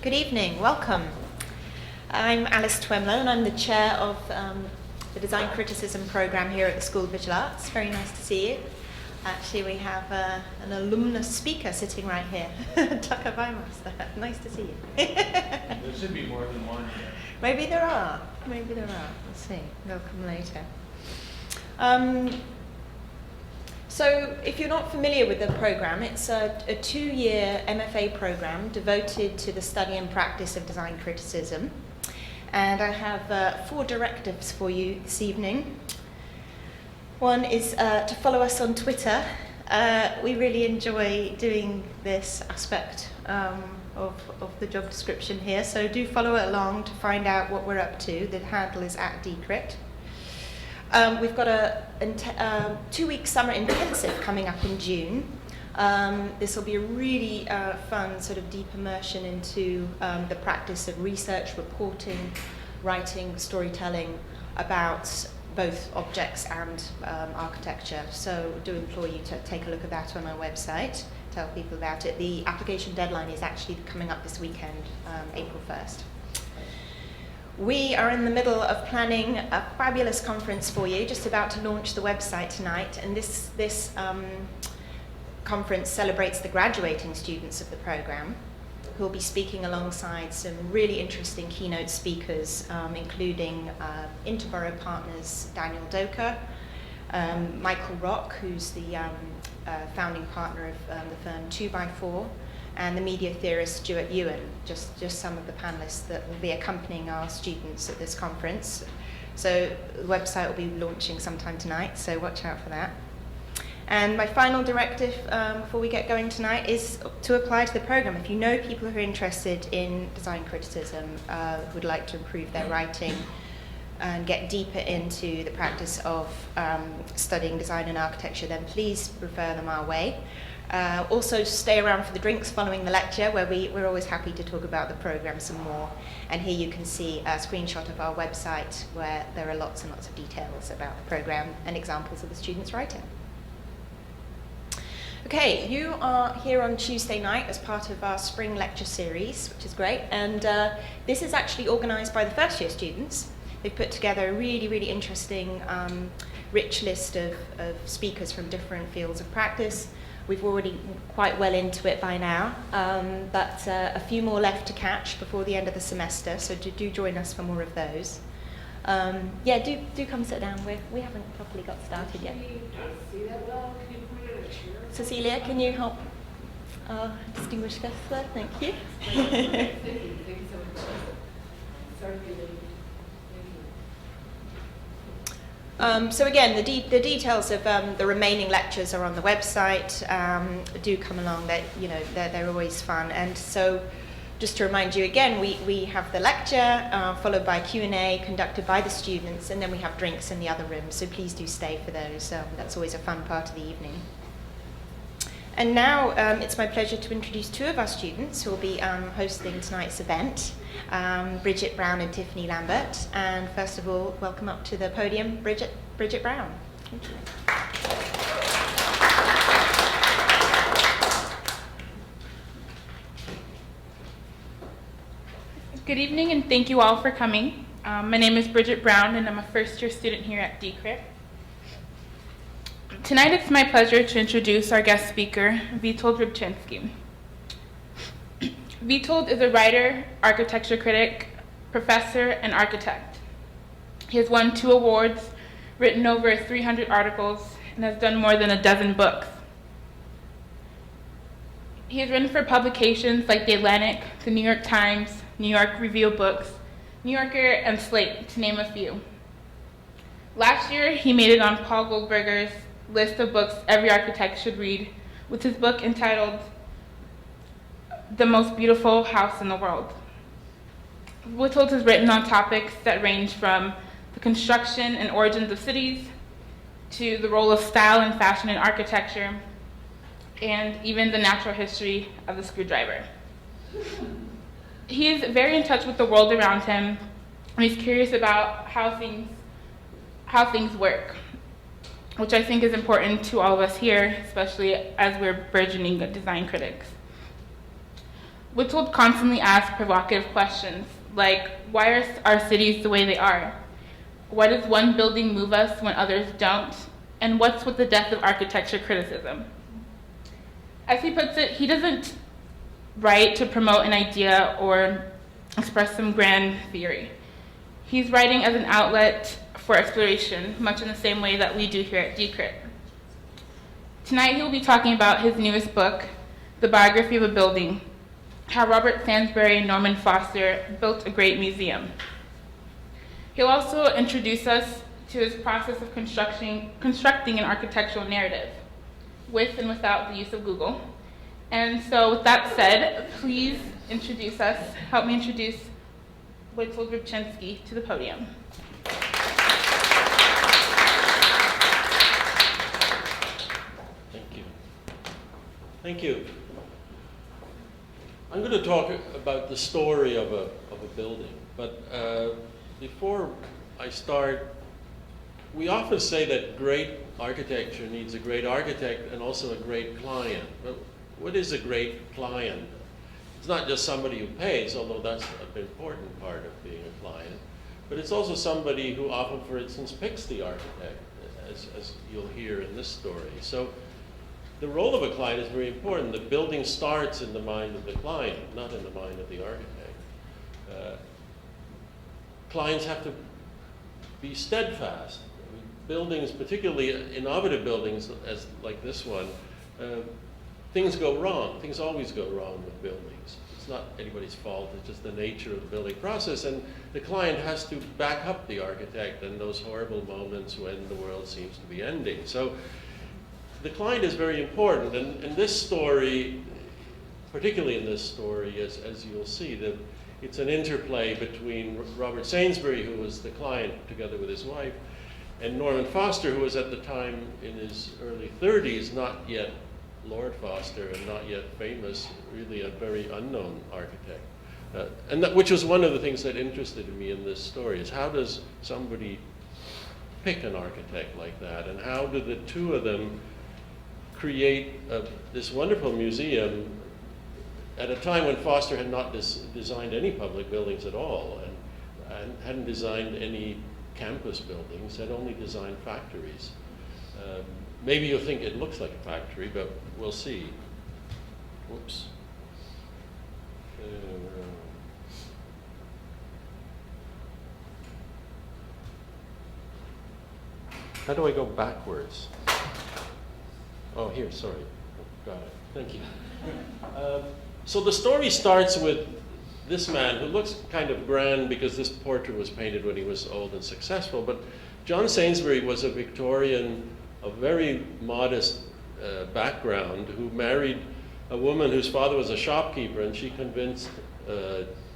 Good evening, welcome. I'm Alice Twemlow and I'm the chair of the Design Criticism program here at the School of Visual Arts. Very nice to see you. Actually, we have an alumnus speaker sitting right here, Tucker Weimaster. Nice to see you. There should be more than one here. Maybe there are. Maybe there are. We'll see. They'll come later. So if you're not familiar with the program, it's a 2-year MFA program devoted to the study and practice of design criticism. And I have 4 directives for you this evening. One is to follow us on Twitter. We really enjoy doing this aspect of the job description here, so do follow it along to find out what we're up to. The handle is @dcrit. We've got a 2-week summer intensive coming up in June. This will be a really fun sort of deep immersion into the practice of research, reporting, writing, storytelling about both objects and architecture. So do implore you to take a look at that on our website, tell people about it. The application deadline is actually coming up this weekend, April 1st. We are in the middle of planning a fabulous conference for you, just about to launch the website tonight, and this conference celebrates the graduating students of the program, who will be speaking alongside some really interesting keynote speakers, including Interborough partners Daniel Doker, Michael Rock, who's the founding partner of the firm 2x4, and the media theorist Stuart Ewan, just some of the panelists that will be accompanying our students at this conference. So the website will be launching sometime tonight, so watch out for that. And my final directive before we get going tonight is to apply to the program. If you know people who are interested in design criticism, who would like to improve their writing and get deeper into the practice of studying design and architecture, then please refer them our way. Also stay around for the drinks following the lecture, where we're always happy to talk about the program some more. And here you can see a screenshot of our website where there are lots and lots of details about the program and examples of the students' writing. Okay, you are here on Tuesday night as part of our spring lecture series, which is great. And this is actually organised by the first year students. They've put together a really, really interesting, rich list of speakers from different fields of practice. We've already quite well into it by now, but a few more left to catch before the end of the semester, so do join us for more of those. Yeah, do come sit down. We haven't properly got started yet. See that well? Can you point at a chair? Cecilia, can you help our distinguished guest there? Thank you. Thank you so much. Sorry to be late. So again, the details of the remaining lectures are on the website. Do come along; they're always fun. And so, just to remind you again, we have the lecture followed by Q&A conducted by the students, and then we have drinks in the other rooms. So please do stay for those. That's always a fun part of the evening. And now it's my pleasure to introduce 2 of our students who will be hosting tonight's event, Bridget Brown and Tiffany Lambert. And first of all, welcome up to the podium, Bridget Brown. Thank you. Good evening, and thank you all for coming. My name is Bridget Brown, and I'm a first-year student here at DCRIT. Tonight it's my pleasure to introduce our guest speaker, Witold Rybczynski. Witold is a writer, architecture critic, professor, and architect. He has won 2 awards, written over 300 articles, and has done more than a dozen books. He has written for publications like The Atlantic, The New York Times, New York Review of Books, New Yorker, and Slate, to name a few. Last year, he made it on Paul Goldberger's list of books every architect should read, with his book entitled The Most Beautiful House in the World. Witold has written on topics that range from the construction and origins of cities, to the role of style and fashion in architecture, and even the natural history of the screwdriver. He is very in touch with the world around him, and he's curious about how things work, which I think is important to all of us here, especially as we're burgeoning design critics. Witold constantly asks provocative questions, like, why are our cities the way they are? Why does one building move us when others don't? And what's with the death of architecture criticism? As he puts it, he doesn't write to promote an idea or express some grand theory. He's writing as an outlet for exploration, much in the same way that we do here at Decrit. Tonight he will be talking about his newest book, The Biography of a Building, how Robert Sainsbury and Norman Foster built a great museum. He'll also introduce us to his process of constructing an architectural narrative, with and without the use of Google. And so with that said, please help me introduce Witold Rybczynski to the podium. Thank you. Thank you. I'm going to talk about the story of a building, but before I start, we often say that great architecture needs a great architect and also a great client. But what is a great client? It's not just somebody who pays, although that's an important part of being a client, but it's also somebody who often, for instance, picks the architect, as you'll hear in this story. So the role of a client is very important. The building starts in the mind of the client, not in the mind of the architect. Clients have to be steadfast. I mean, buildings, particularly innovative buildings like this one, things go wrong. Things always go wrong with buildings. It's not anybody's fault. It's just the nature of the building process. And the client has to back up the architect in those horrible moments when the world seems to be ending. So the client is very important. And in this story, particularly in this story, as you'll see, it's an interplay between Robert Sainsbury, who was the client together with his wife, and Norman Foster, who was at the time in his early 30s, not yet Lord Foster and not yet famous, really a very unknown architect. Which was one of the things that interested me in this story, is how does somebody pick an architect like that, and how do the two of them create this wonderful museum at a time when Foster had not designed any public buildings at all, and hadn't designed any campus buildings, had only designed factories. Maybe you'll think it looks like a factory, but we'll see. Whoops. How do I go backwards? Oh, here, sorry. Got it. Thank you. So the story starts with this man who looks kind of grand because this portrait was painted when he was old and successful, but John Sainsbury was a Victorian of very modest background who married a woman whose father was a shopkeeper, and she convinced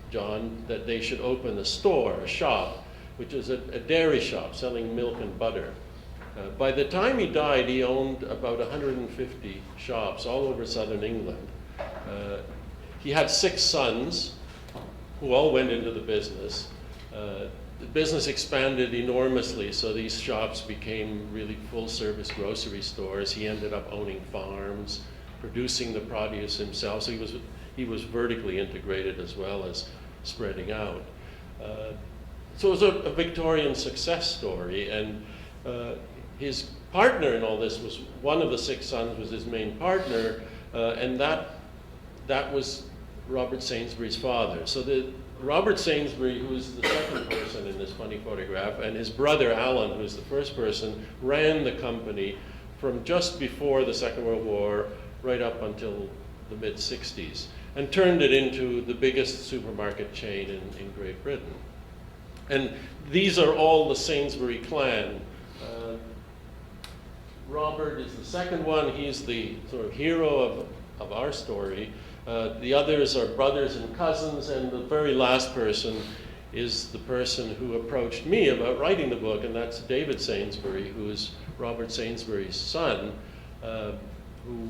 John that they should open a store, a shop, which is a dairy shop selling milk and butter. By the time he died, he owned about 150 shops all over southern England. He had 6 sons who all went into the business. The business expanded enormously, so these shops became really full-service grocery stores. He ended up owning farms, producing the produce himself, so he was vertically integrated as well as spreading out. So it was a Victorian success story, and his partner in all this was one of the 6 sons was his main partner, and that was Robert Sainsbury's father. So Robert Sainsbury, who's the second person in this funny photograph, and his brother Alan, who's the first person, ran the company from just before the Second World War right up until the mid-60s, and turned it into the biggest supermarket chain in Great Britain. And these are all the Sainsbury clan. Robert is the second one. He's the sort of hero of our story. The others are brothers and cousins, and the very last person is the person who approached me about writing the book, and that's David Sainsbury, who is Robert Sainsbury's son, who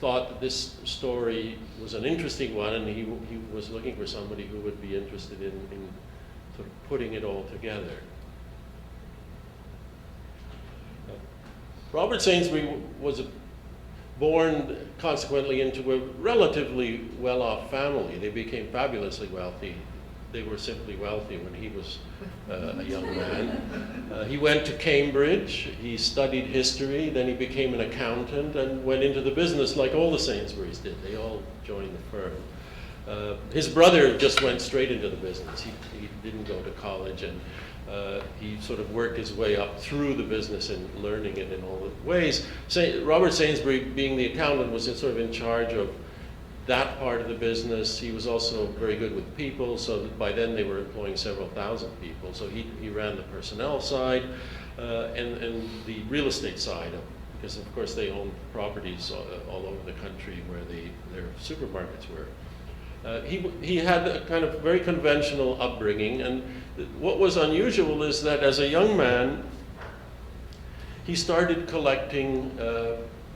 thought that this story was an interesting one, and he was looking for somebody who would be interested in sort of putting it all together. Robert Sainsbury was a born consequently into a relatively well-off family. They became fabulously wealthy. They were simply wealthy when he was a young man. He went to Cambridge, he studied history, then he became an accountant and went into the business like all the Sainsburys did. They all joined the firm. His brother just went straight into the business. He didn't go to college, and he sort of worked his way up through the business and learning it in all the ways. Robert Sainsbury, being the accountant, was sort of in charge of that part of the business. He was also very good with people, so that by then they were employing several thousand people. So he ran the personnel side and the real estate side, because of course they owned properties all over the country where their supermarkets were. He had a kind of very conventional upbringing, and what was unusual is that as a young man, he started collecting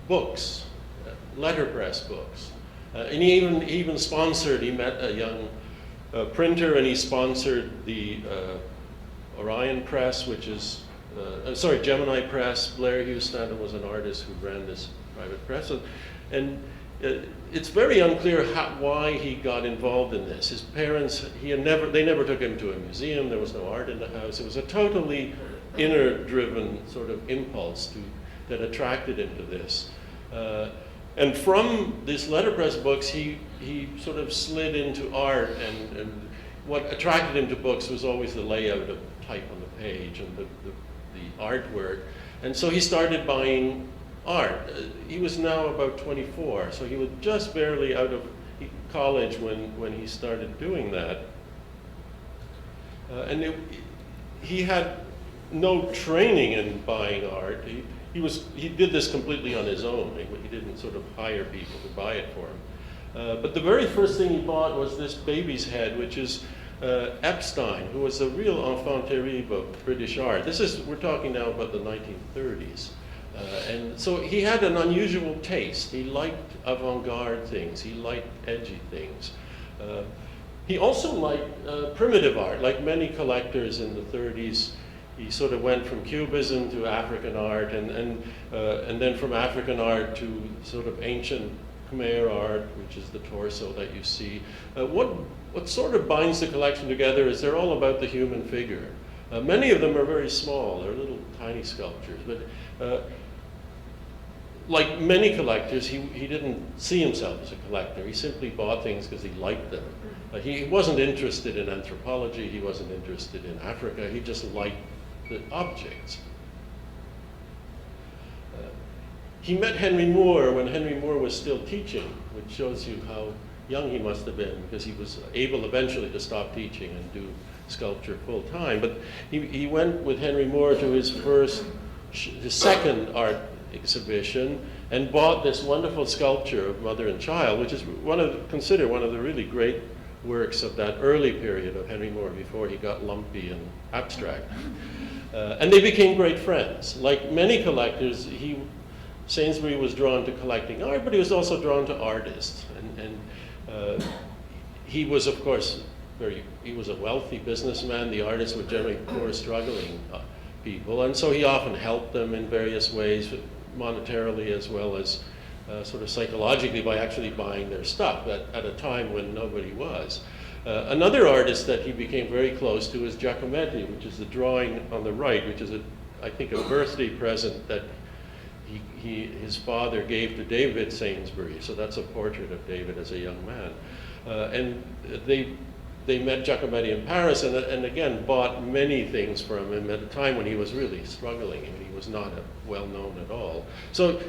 books, letterpress books. And he even sponsored, he met a young printer, and he sponsored the Orion Press, which is, Gemini Press. Blair Hughes Stanton was an artist who ran this private press. And it's very unclear why he got involved in this. His parents, they never took him to a museum. There was no art in the house. It was a totally inner-driven sort of impulse that attracted him to this. And from these letterpress books, he sort of slid into art, and what attracted him to books was always the layout of type on the page and the artwork. And so he started buying art. He was now about 24, so he was just barely out of college when he started doing that. He had no training in buying art. He did this completely on his own. He didn't sort of hire people to buy it for him. But the very first thing he bought was this baby's head, which is Epstein, who was a real enfant terrible of British art. We're talking now about the 1930s. And so he had an unusual taste. He liked avant-garde things. He liked edgy things. He also liked primitive art. Like many collectors in the 30s, he sort of went from Cubism to African art, and then from African art to sort of ancient Khmer art, which is the torso that you see. What sort of binds the collection together is they're all about the human figure. Many of them are very small. They're little tiny sculptures. But like many collectors, he didn't see himself as a collector. He simply bought things because he liked them. He wasn't interested in anthropology. He wasn't interested in Africa. He just liked the objects. He met Henry Moore when Henry Moore was still teaching, which shows you how young he must have been, because he was able eventually to stop teaching and do sculpture full time. But he went with Henry Moore to his second art exhibition and bought this wonderful sculpture of Mother and Child, which is considered one of the really great works of that early period of Henry Moore before he got lumpy and abstract. And they became great friends. Like many collectors, Sainsbury was drawn to collecting art, but he was also drawn to artists. And he was, of course, he was a wealthy businessman. The artists were generally poor, struggling people, and so he often helped them in various ways, monetarily as well as sort of psychologically, by actually buying their stuff at a time when nobody was. Another artist that he became very close to is Giacometti, which is the drawing on the right, which is, I think, a birthday present that his father gave to David Sainsbury. So that's a portrait of David as a young man. And they met Giacometti in Paris, and again bought many things from him at a time when he was really struggling and he was not well known at all. So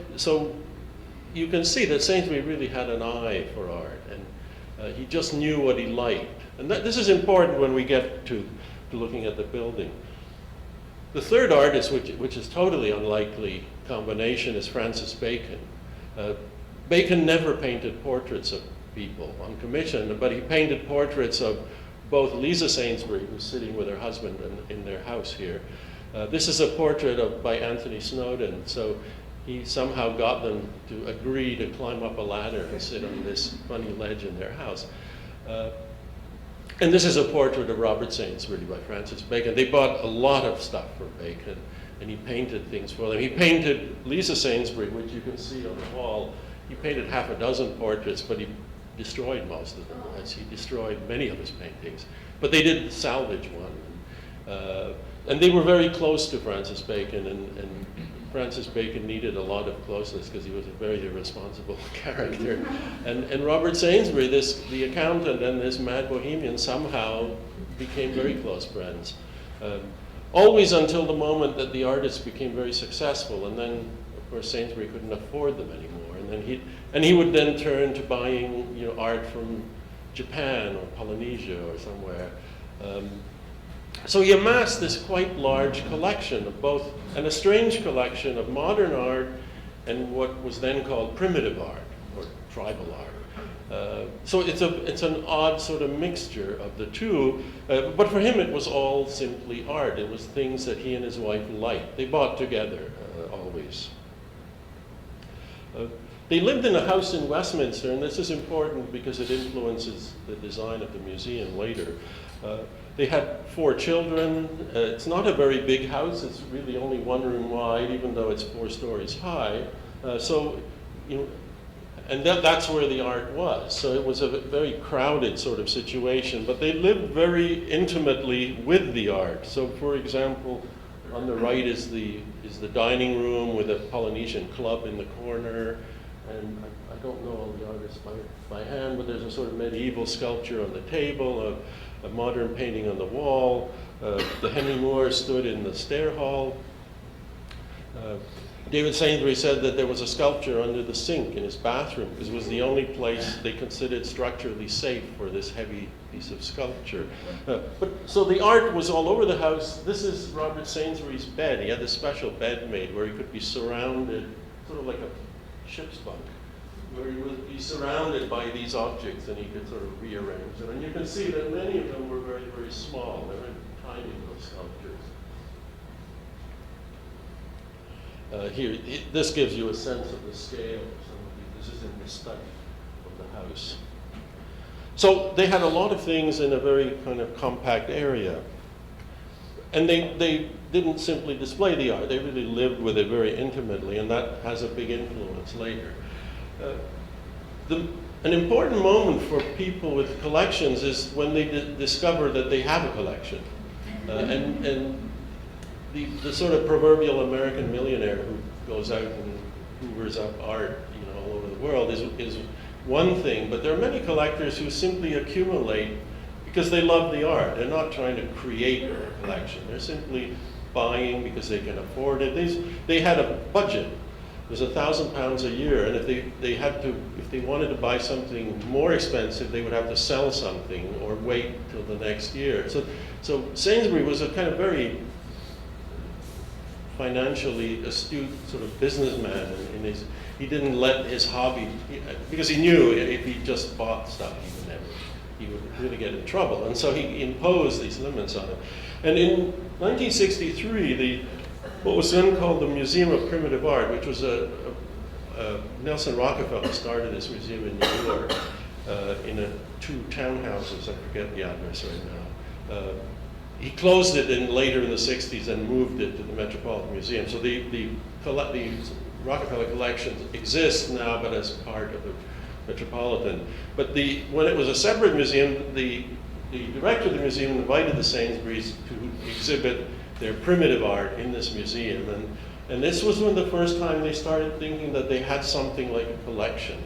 you can see that Sainsbury really had an eye for art, and he just knew what he liked. And this is important when we get to looking at the building. The third artist, which is totally unlikely combination, is Francis Bacon. Bacon never painted portraits of people on commission, but he painted portraits of both Lisa Sainsbury, who's sitting with her husband in their house here. This is a portrait by Anthony Snowden, so he somehow got them to agree to climb up a ladder and sit on this funny ledge in their house. And this is a portrait of Robert Sainsbury by Francis Bacon. They bought a lot of stuff from Bacon. and he painted things for them. He painted Lisa Sainsbury, which you can see on the wall. He painted half a dozen portraits, but he destroyed most of them. As he destroyed many of his paintings. But they did salvage one. And they were very close to Francis Bacon, and Francis Bacon needed a lot of closeness because he was a very irresponsible character. And Robert Sainsbury, the accountant, and this mad bohemian somehow became very close friends. Always until the moment that the artists became very successful, and then, of course, Sainsbury couldn't afford them anymore. And he would then turn to buying, art from Japan or Polynesia or somewhere. So he amassed this quite large collection of both, and a strange collection of modern art and what was then called primitive art or tribal art. So it's an odd sort of mixture of the two, but for him it was all simply art. It was things that he and his wife liked. They bought together always. They lived in a house in Westminster, and this is important because it influences the design of the museum later. They had 4 children. It's not a very big house. It's really only 1 room wide, even though it's 4 stories high. And that's where the art was. So it was a very crowded sort of situation, but they lived very intimately with the art. So for example, on the right is the dining room with a Polynesian club in the corner. And I don't know all the artists by hand, but there's a sort of medieval sculpture on the table, a modern painting on the wall. The Henry Moore stood in the stair hall. David Sainsbury said that there was a sculpture under the sink in his bathroom because it was the only place they considered structurally safe for this heavy piece of sculpture. So the art was all over the house. This is Robert Sainsbury's bed. He had this special bed made where he could be surrounded, sort of like a ship's bunk, where he would be surrounded by these objects and he could sort of rearrange them. And you can see that many of them were very, very small. They were tiny little sculptures. This gives you a sense of the scale of some of these. This is in the study of the house. So they had a lot of things in a very kind of compact area. And they didn't simply display the art, they really lived with it very intimately, and that has a big influence later. An important moment for people with collections is when they discover that they have a collection. And the sort of proverbial American millionaire who goes out and hoovers up art all over the world is one thing, but there are many collectors who simply accumulate because they love the art. They're not trying to create a collection. They're simply buying because they can afford it. They had a budget. It was £1,000 a year, and if they wanted to buy something more expensive, they would have to sell something or wait till the next year. So Sainsbury was a kind of very financially astute sort of businessman, and he didn't let his hobby, because he knew if he just bought stuff, he would really get in trouble. And so he imposed these limits on it. And in 1963, what was then called the Museum of Primitive Art, which was Nelson Rockefeller started this museum in New York in 2 townhouses. I forget the address right now. He closed it later in the 60s and moved it to the Metropolitan Museum. So the Rockefeller collection exists now, but as part of the Metropolitan. But when it was a separate museum, the director of the museum invited the Sainsburys to exhibit their primitive art in this museum. And this was when the first time they started thinking that they had something like a collection,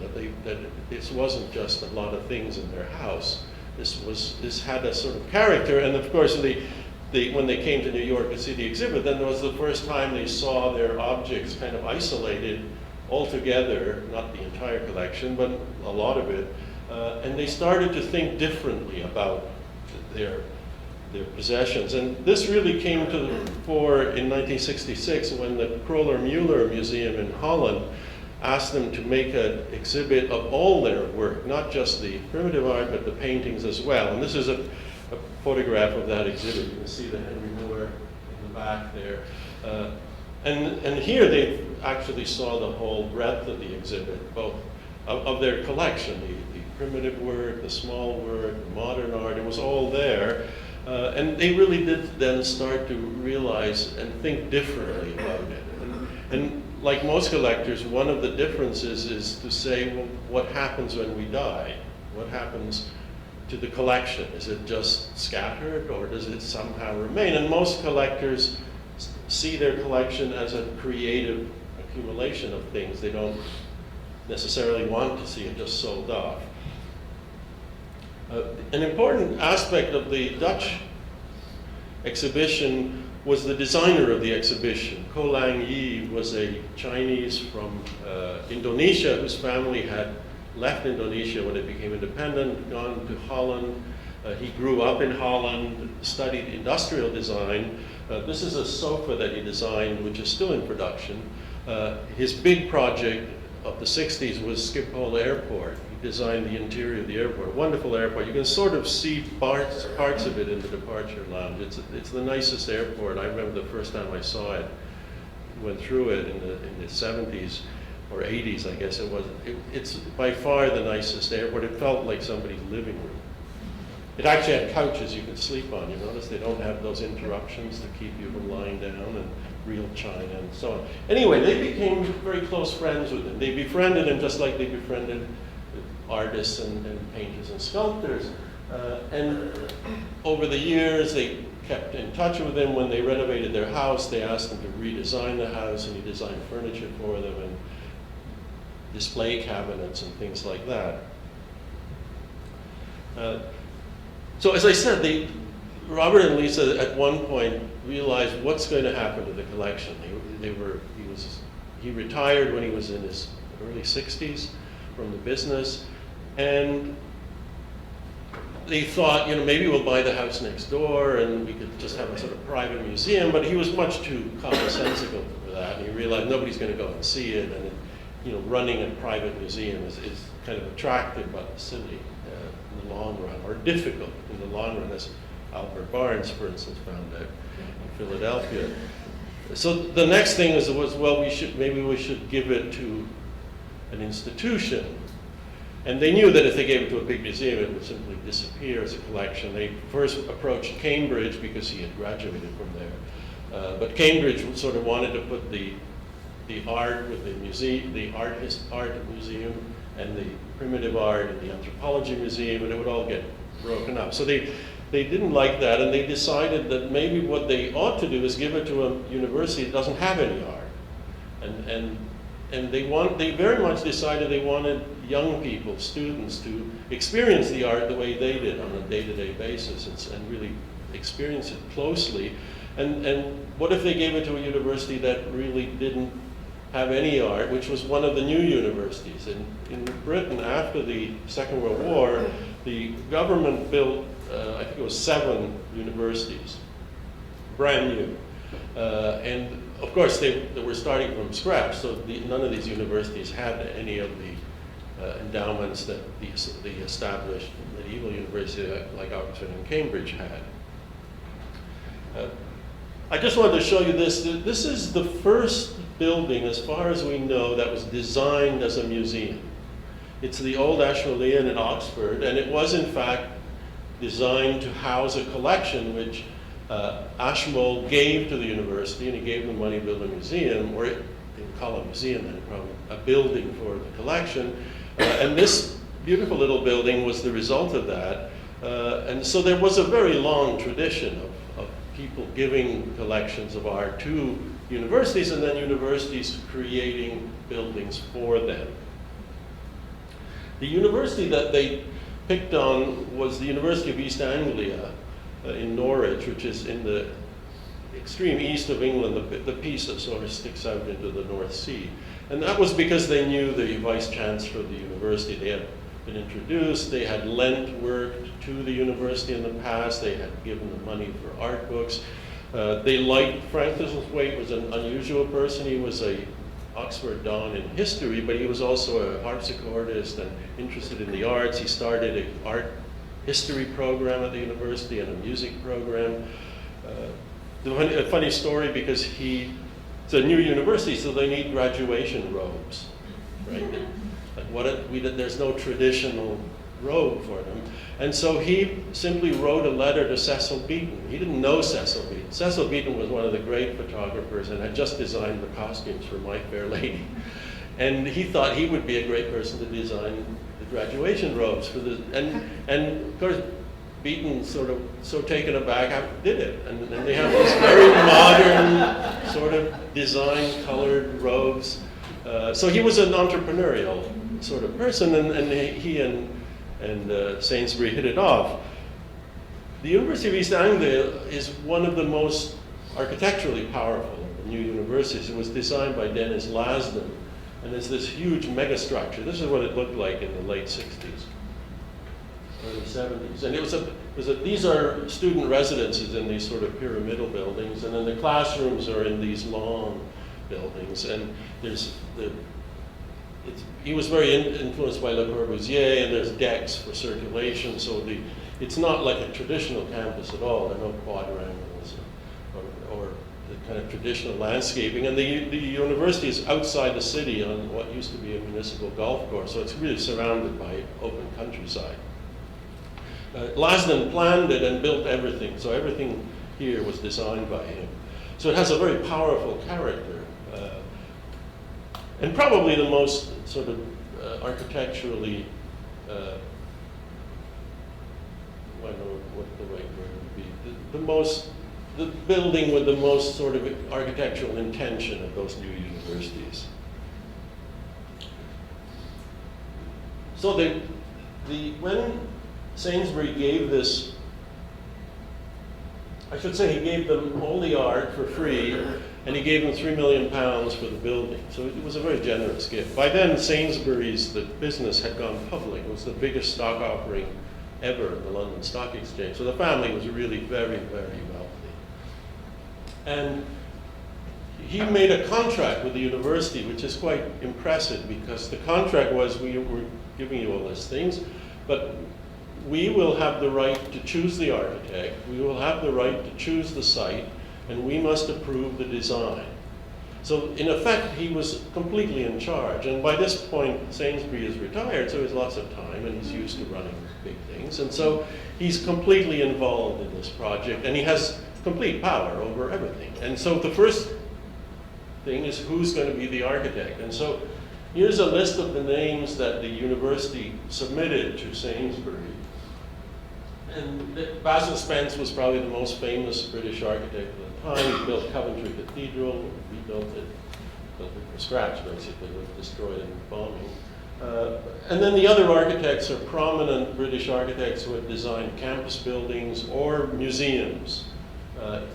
that this wasn't just a lot of things in their house. This had a sort of character. And of course, when they came to New York to see the exhibit, then it was the first time they saw their objects kind of isolated all together, not the entire collection, but a lot of it. And they started to think differently about their possessions. And this really came to the fore in 1966 when the Kroller-Müller Museum in Holland asked them to make an exhibit of all their work, not just the primitive art, but the paintings as well. And this is a photograph of that exhibit. You can see the Henry Moore in the back there. And here they actually saw the whole breadth of the exhibit, both of their collection, the primitive work, the small work, the modern art, it was all there. And they really did then start to realize and think differently about it. And like most collectors, one of the differences is to say, well, what happens when we die? What happens to the collection? Is it just scattered, or does it somehow remain? And most collectors see their collection as a creative accumulation of things. They don't necessarily want to see it just sold off. An important aspect of the Dutch exhibition was the designer of the exhibition. Ko Lang Yi was a Chinese from Indonesia whose family had left Indonesia when it became independent, gone to Holland. He grew up in Holland, studied industrial design. This is a sofa that he designed, which is still in production. His big project of the 60s was Schiphol Airport. He designed the interior of the airport. Wonderful airport. You can sort of see parts of it in the departure lounge. It's the nicest airport. I remember the first time I saw it, went through it in the 70s or 80s, I guess it was. It's by far the nicest airport. It felt like somebody's living room. It actually had couches you could sleep on. You notice they don't have those interruptions to keep you from lying down, and real china and so on. Anyway, they became very close friends with him. They befriended him just like they befriended artists and painters and sculptors. And over the years, they kept in touch with him. When they renovated their house, they asked him to redesign the house, and he designed furniture for them and display cabinets and things like that. So as I said, Robert and Lisa at one point realized what's going to happen to the collection. He retired when he was in his early 60s from the business, and they thought, maybe we'll buy the house next door and we could just have a sort of private museum, but he was much too commonsensical for that, and he realized nobody's going to go and see it, and running a private museum is kind of attractive but silly in the long run, or difficult in the long run, as Albert Barnes, for instance, found out in Philadelphia. So the next thing was well, maybe we should give it to an institution. And they knew that if they gave it to a big museum, it would simply disappear as a collection. They first approached Cambridge because he had graduated from there. But Cambridge sort of wanted to put the art with the museum, the art museum, and the primitive art and the anthropology museum, and it would all get broken up. So they didn't like that, and they decided that maybe what they ought to do is give it to a university that doesn't have any art. And they very much decided they wanted young people, students, to experience the art the way they did on a day-to-day basis and really experience it closely. And what if they gave it to a university that really didn't have any art, which was one of the new universities? In Britain, after the Second World War, the government built, I think it was 7 universities, brand new. And of course, they were starting from scratch, so none of these universities had any of the endowments that the established medieval university like Oxford and Cambridge had. I just wanted to show you this. This is the first building, as far as we know, that was designed as a museum. It's the old Ashmolean in Oxford, and it was in fact designed to house a collection which Ashmole gave to the university, and he gave them money to build a museum, or they didn't call it a museum then, probably a building for the collection. And this beautiful little building was the result of that. And so there was a very long tradition of people giving collections of art to universities, and then universities creating buildings for them. The university that they picked on was the University of East Anglia in Norwich, which is in the extreme east of England, the piece that sort of sticks out into the North Sea. And that was because they knew the vice chancellor of the university. They had been introduced, they had lent work to the university in the past, they had given them money for art books. They liked, Frank Thistlethwaite was an unusual person. He was a Oxford Don in history, but he was also a harpsichordist and interested in the arts. He started an art history program at the university and a music program. A funny story, because it's a new university, so they need graduation robes, right? Like there's no traditional robe for them. And so he simply wrote a letter to Cecil Beaton. He didn't know Cecil Beaton. Cecil Beaton was one of the great photographers and had just designed the costumes for My Fair Lady. And he thought he would be a great person to design the graduation robes for the, and of course, Beaton sort of so taken aback, did it. And they have these very modern sort of design colored robes. So he was an entrepreneurial sort of person, and he and Sainsbury hit it off. The University of East Anglia is one of the most architecturally powerful of the new universities. It was designed by Dennis Lasden, and it's this huge megastructure. This is what it looked like in the late 60s, early 70s. And it was these are student residences in these sort of pyramidal buildings, and then the classrooms are in these long buildings. And he was very influenced by Le Corbusier, and there's decks for circulation, so it's not like a traditional campus at all. There are no quadrangles or the kind of traditional landscaping. And the university is outside the city on what used to be a municipal golf course, so it's really surrounded by open countryside. Lasden planned it and built everything, so everything here was designed by him. So it has a very powerful character. And probably the most sort of architecturally, I don't know what the right word would be, the building with the most sort of architectural intention of those new universities. So when Sainsbury gave this, I should say he gave them all the art for free, and he gave them £3 million for the building. So it was a very generous gift. By then, Sainsbury's, the business, had gone public. It was the biggest stock offering ever in the London Stock Exchange. So the family was really very, very wealthy. And he made a contract with the university, which is quite impressive, because the contract was, we're giving you all these things, but we will have the right to choose the architect, we will have the right to choose the site, and we must approve the design. So in effect, he was completely in charge. And by this point, Sainsbury is retired, so he has lots of time, and he's used to running big things. And so he's completely involved in this project, and he has complete power over everything. And so the first thing is, who's going to be the architect? And so here's a list of the names that the university submitted to Sainsbury. And Basil Spence was probably the most famous British architect of the time. He built Coventry Cathedral, rebuilt it, built it from scratch basically, was destroyed in bombing. And then the other architects are prominent British architects who have designed campus buildings or museums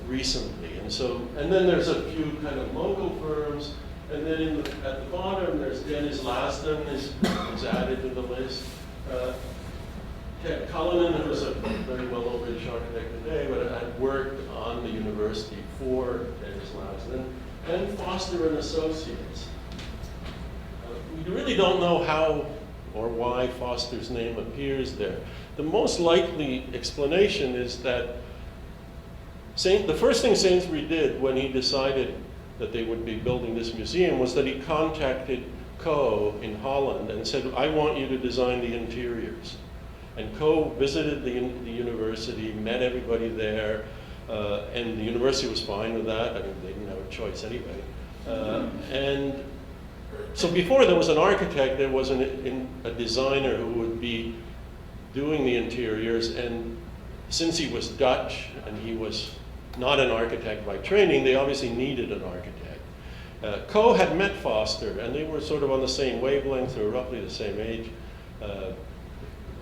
recently. And then there's a few kind of local firms. And then at the bottom, there's Dennis Lasden is added to the list. Ted Cullinan, who was a very well-known British architect today, but had worked on the university for Dennis Lasden, and Foster and Associates. We really don't know how or why Foster's name appears there. The most likely explanation is that the first thing Sainsbury did when he decided that they would be building this museum was that he contacted Coe in Holland and said, I want you to design the interiors. And Coe visited the university, met everybody there, and the university was fine with that. I mean, they didn't have a choice anyway. And so before there was an architect, there was a designer who would be doing the interiors. And since he was Dutch and he was not an architect by training, they obviously needed an architect. Coe had met Foster, and they were sort of on the same wavelength. They were roughly the same age.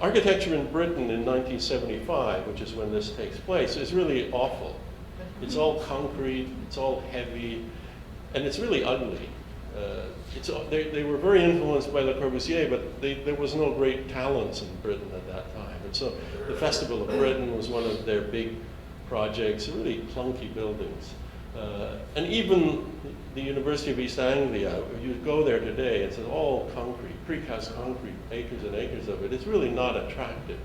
Architecture in Britain in 1975, which is when this takes place, is really awful. It's all concrete, it's all heavy, and it's really ugly. They were very influenced by Le Corbusier, but there was no great talents in Britain at that time. And so the Festival of Britain was one of their big projects, really clunky buildings. And even the University of East Anglia, you go there today, it's all concrete, precast concrete, acres and acres of it. It's really not attractive.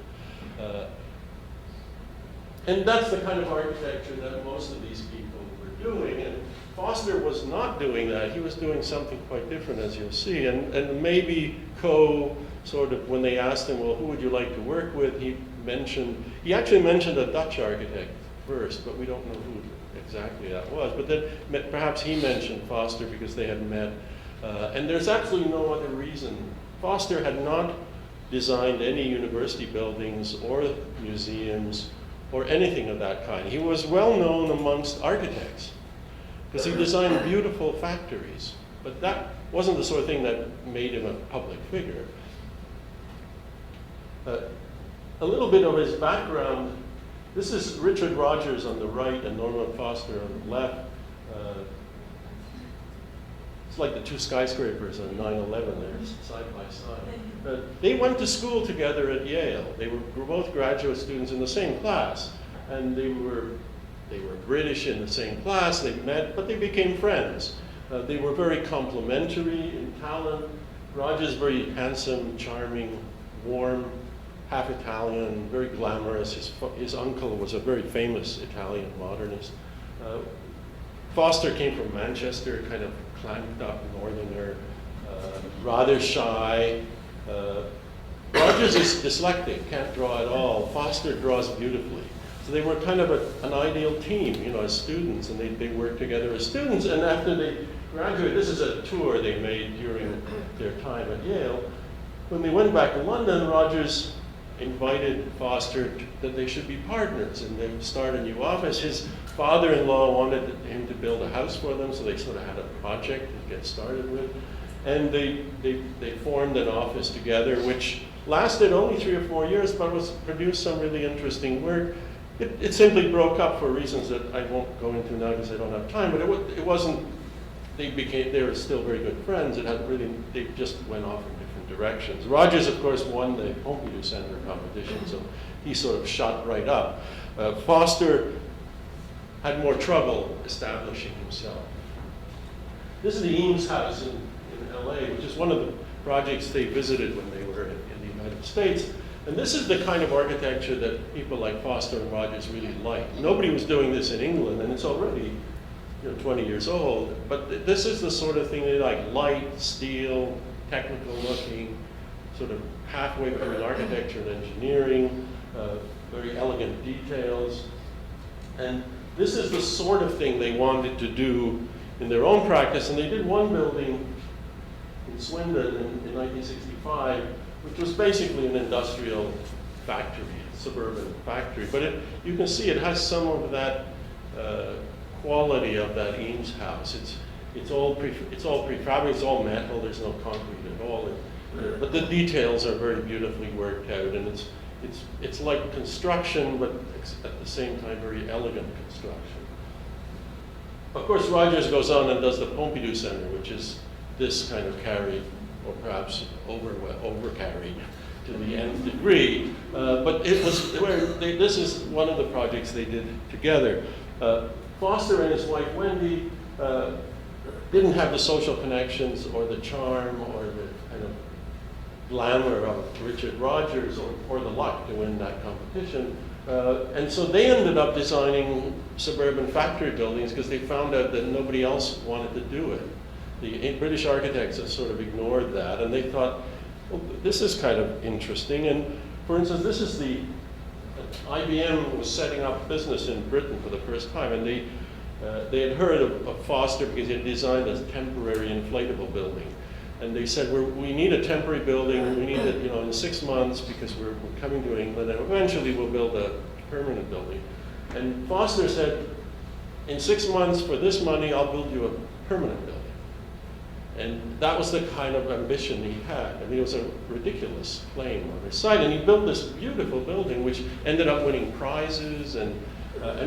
And that's the kind of architecture that most of these people were doing. And Foster was not doing that. He was doing something quite different, as you'll see. And maybe Coe sort of, when they asked him, well, who would you like to work with, he actually mentioned a Dutch architect first, but we don't know who exactly that was. But then perhaps he mentioned Foster because they had met. And there's actually no other reason. Foster had not designed any university buildings or museums or anything of that kind. He was well known amongst architects because he designed beautiful factories. But that wasn't the sort of thing that made him a public figure. A little bit of his background. This is Richard Rogers on the right and Norman Foster on the left. It's like the two skyscrapers on 9/11 there, side by side. They went to school together at Yale. They were both graduate students in the same class. And they were British in the same class. They met, but they became friends. They were very complementary in talent. Rogers, very handsome, charming, warm, half Italian, very glamorous. His uncle was a very famous Italian modernist. Foster came from Manchester, kind of clamped up northerner, rather shy. Rogers is dyslexic, can't draw at all. Foster draws beautifully. So they were kind of an ideal team, as students, and they worked together as students. And after they graduated, this is a tour they made during their time at Yale. When they went back to London, Rogers invited Foster that they should be partners and they would start a new office. His father-in-law wanted him to build a house for them, so they sort of had a project to get started with. And they formed an office together, which lasted only 3 or 4 years, but produced some really interesting work. It simply broke up for reasons that I won't go into now because I don't have time, but it wasn't, they were still very good friends. They just went off in different directions. Rogers, of course, won the Pompidou Center competition, so he sort of shot right up. Foster had more trouble establishing himself. This is the Eames House in LA, which is one of the projects they visited when they were in the United States. And this is the kind of architecture that people like Foster and Rogers really liked. Nobody was doing this in England, and it's already 20 years old. But this is the sort of thing they like: light, steel, technical looking, sort of halfway between architecture and engineering, very elegant details. And this is the sort of thing they wanted to do in their own practice. And they did one building in Swindon in 1965, which was basically an industrial factory, suburban factory. But you can see it has some of that quality of that Eames house. It's all prefabricated, it's all metal, there's no concrete at all. But the details are very beautifully worked out, and it's like construction, but at the same time very elegant construction. Of course, Rogers goes on and does the Pompidou Center, which is this kind of carried, or perhaps over-carried to the nth degree. But this is one of the projects they did together. Foster and his wife Wendy didn't have the social connections or the charm or the kind of glamour of Richard Rogers or the luck to win that competition. And so they ended up designing suburban factory buildings because they found out that nobody else wanted to do it. The British architects had sort of ignored that, and they thought, well, this is kind of interesting. And for instance, this is IBM was setting up business in Britain for the first time, and they had heard of Foster because he had designed a temporary inflatable building. And they said, we need a temporary building, we need it in 6 months because we're coming to England, and eventually we'll build a permanent building. And Foster said, in 6 months for this money, I'll build you a permanent building. And that was the kind of ambition he had. I mean, it was a ridiculous claim on his side. And he built this beautiful building, which ended up winning prizes and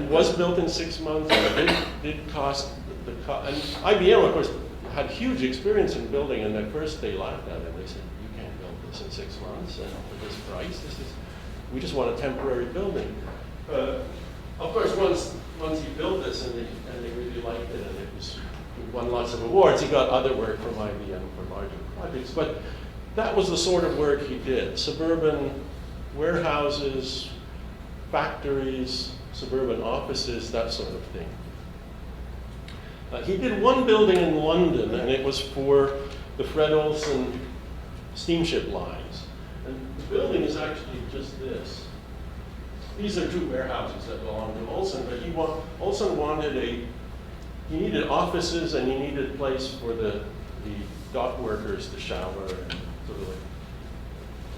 was built in 6 months. And it did cost and IBM, of course, had huge experience in building. And at first they laughed at him. They said, "You can't build this in 6 months and for this price. We just want a temporary building." Of course, once he built this and they really liked it, and he won lots of awards. He got other work from IBM for larger projects, but that was the sort of work he did. Suburban warehouses, factories, suburban offices, that sort of thing. He did one building in London, and it was for the Fred Olsen steamship lines. And the building is actually just this. These are two warehouses that belong to Olson, but Olson wanted he needed offices and he needed a place for the dock workers to shower and sort of like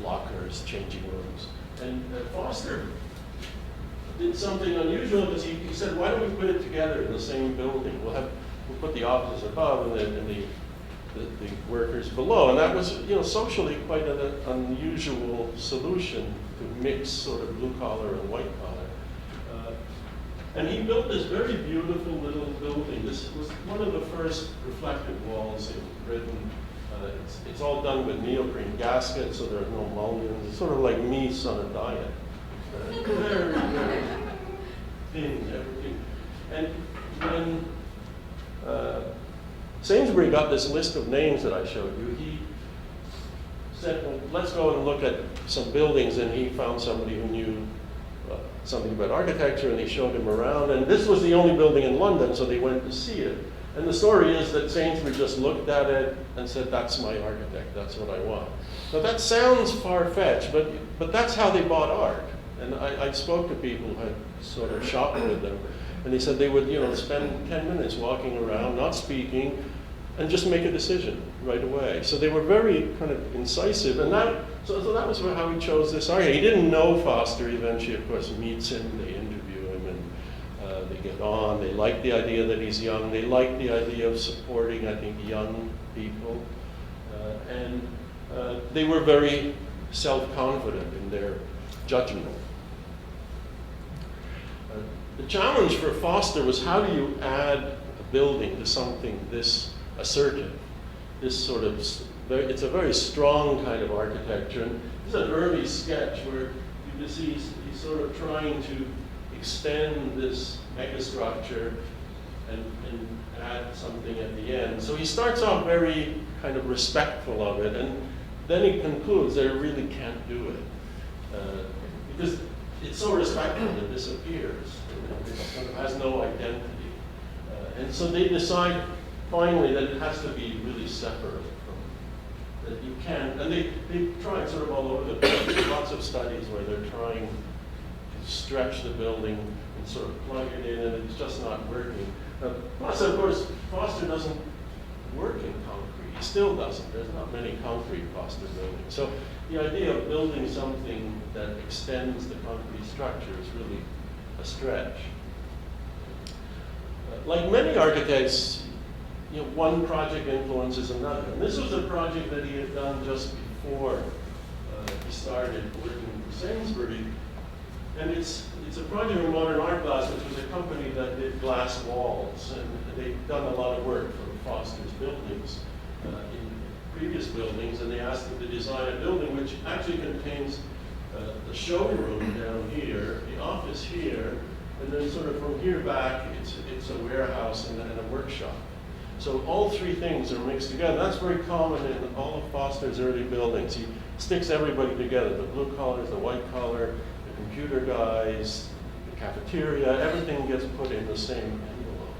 lockers, changing rooms. And Foster did something unusual because he said, why don't we put it together in the same building? We'll put the offices above and the workers below. And that was, socially quite an unusual solution to mix sort of blue collar and white collar. And he built this very beautiful little building. This was one of the first reflective walls in Britain. It's all done with neoprene gaskets, so there are no mullions. It's sort of like meat on a diet. Very, very thin, everything. And when Sainsbury got this list of names that I showed you, he said, well, let's go and look at some buildings, and he found somebody who knew something about architecture, and he showed him around. And this was the only building in London, so they went to see it. And the story is that Sainsbury just looked at it and said, that's my architect, that's what I want. Now that sounds far-fetched, but that's how they bought art. And I spoke to people who had sort of shopped with them, and they said they would spend 10 minutes walking around, not speaking, and just make a decision right away. So they were very kind of incisive, and so that was how he chose this architect. He didn't know Foster. Eventually, of course, meets him, they interview him, and they get on. They like the idea that he's young. They like the idea of supporting, I think, young people. And they were very self-confident in their judgment. The challenge for Foster was, how do you add a building to something this assertive, this sort of, it's a very strong kind of architecture. And this is an early sketch where you can see he's sort of trying to extend this megastructure and add something at the end. So he starts off very kind of respectful of it, and then he concludes that it really can't do it. Because it's so respectful that it disappears. It sort of has no identity. And so they decide finally that it has to be really separate from, that you can't, and they tried sort of all over the place. Lots of studies where they're trying to stretch the building and sort of plug it in, and it's just not working. Plus, of course, Foster doesn't work in concrete. He still doesn't. There's not many concrete Foster buildings. So the idea of building something that extends the concrete structure is really a stretch. Like many architects, one project influences another. And this was a project that he had done just before he started working for Sainsbury. And it's a project of Modern Art Glass, which was a company that did glass walls. And they'd done a lot of work for Foster's buildings in previous buildings. And they asked him to design a building which actually contains the showroom down here, the office here, and then sort of from here back, it's a warehouse and a workshop. So all three things are mixed together. That's very common in all of Foster's early buildings. He sticks everybody together, the blue collars, the white collar, the computer guys, the cafeteria, everything gets put in the same envelope.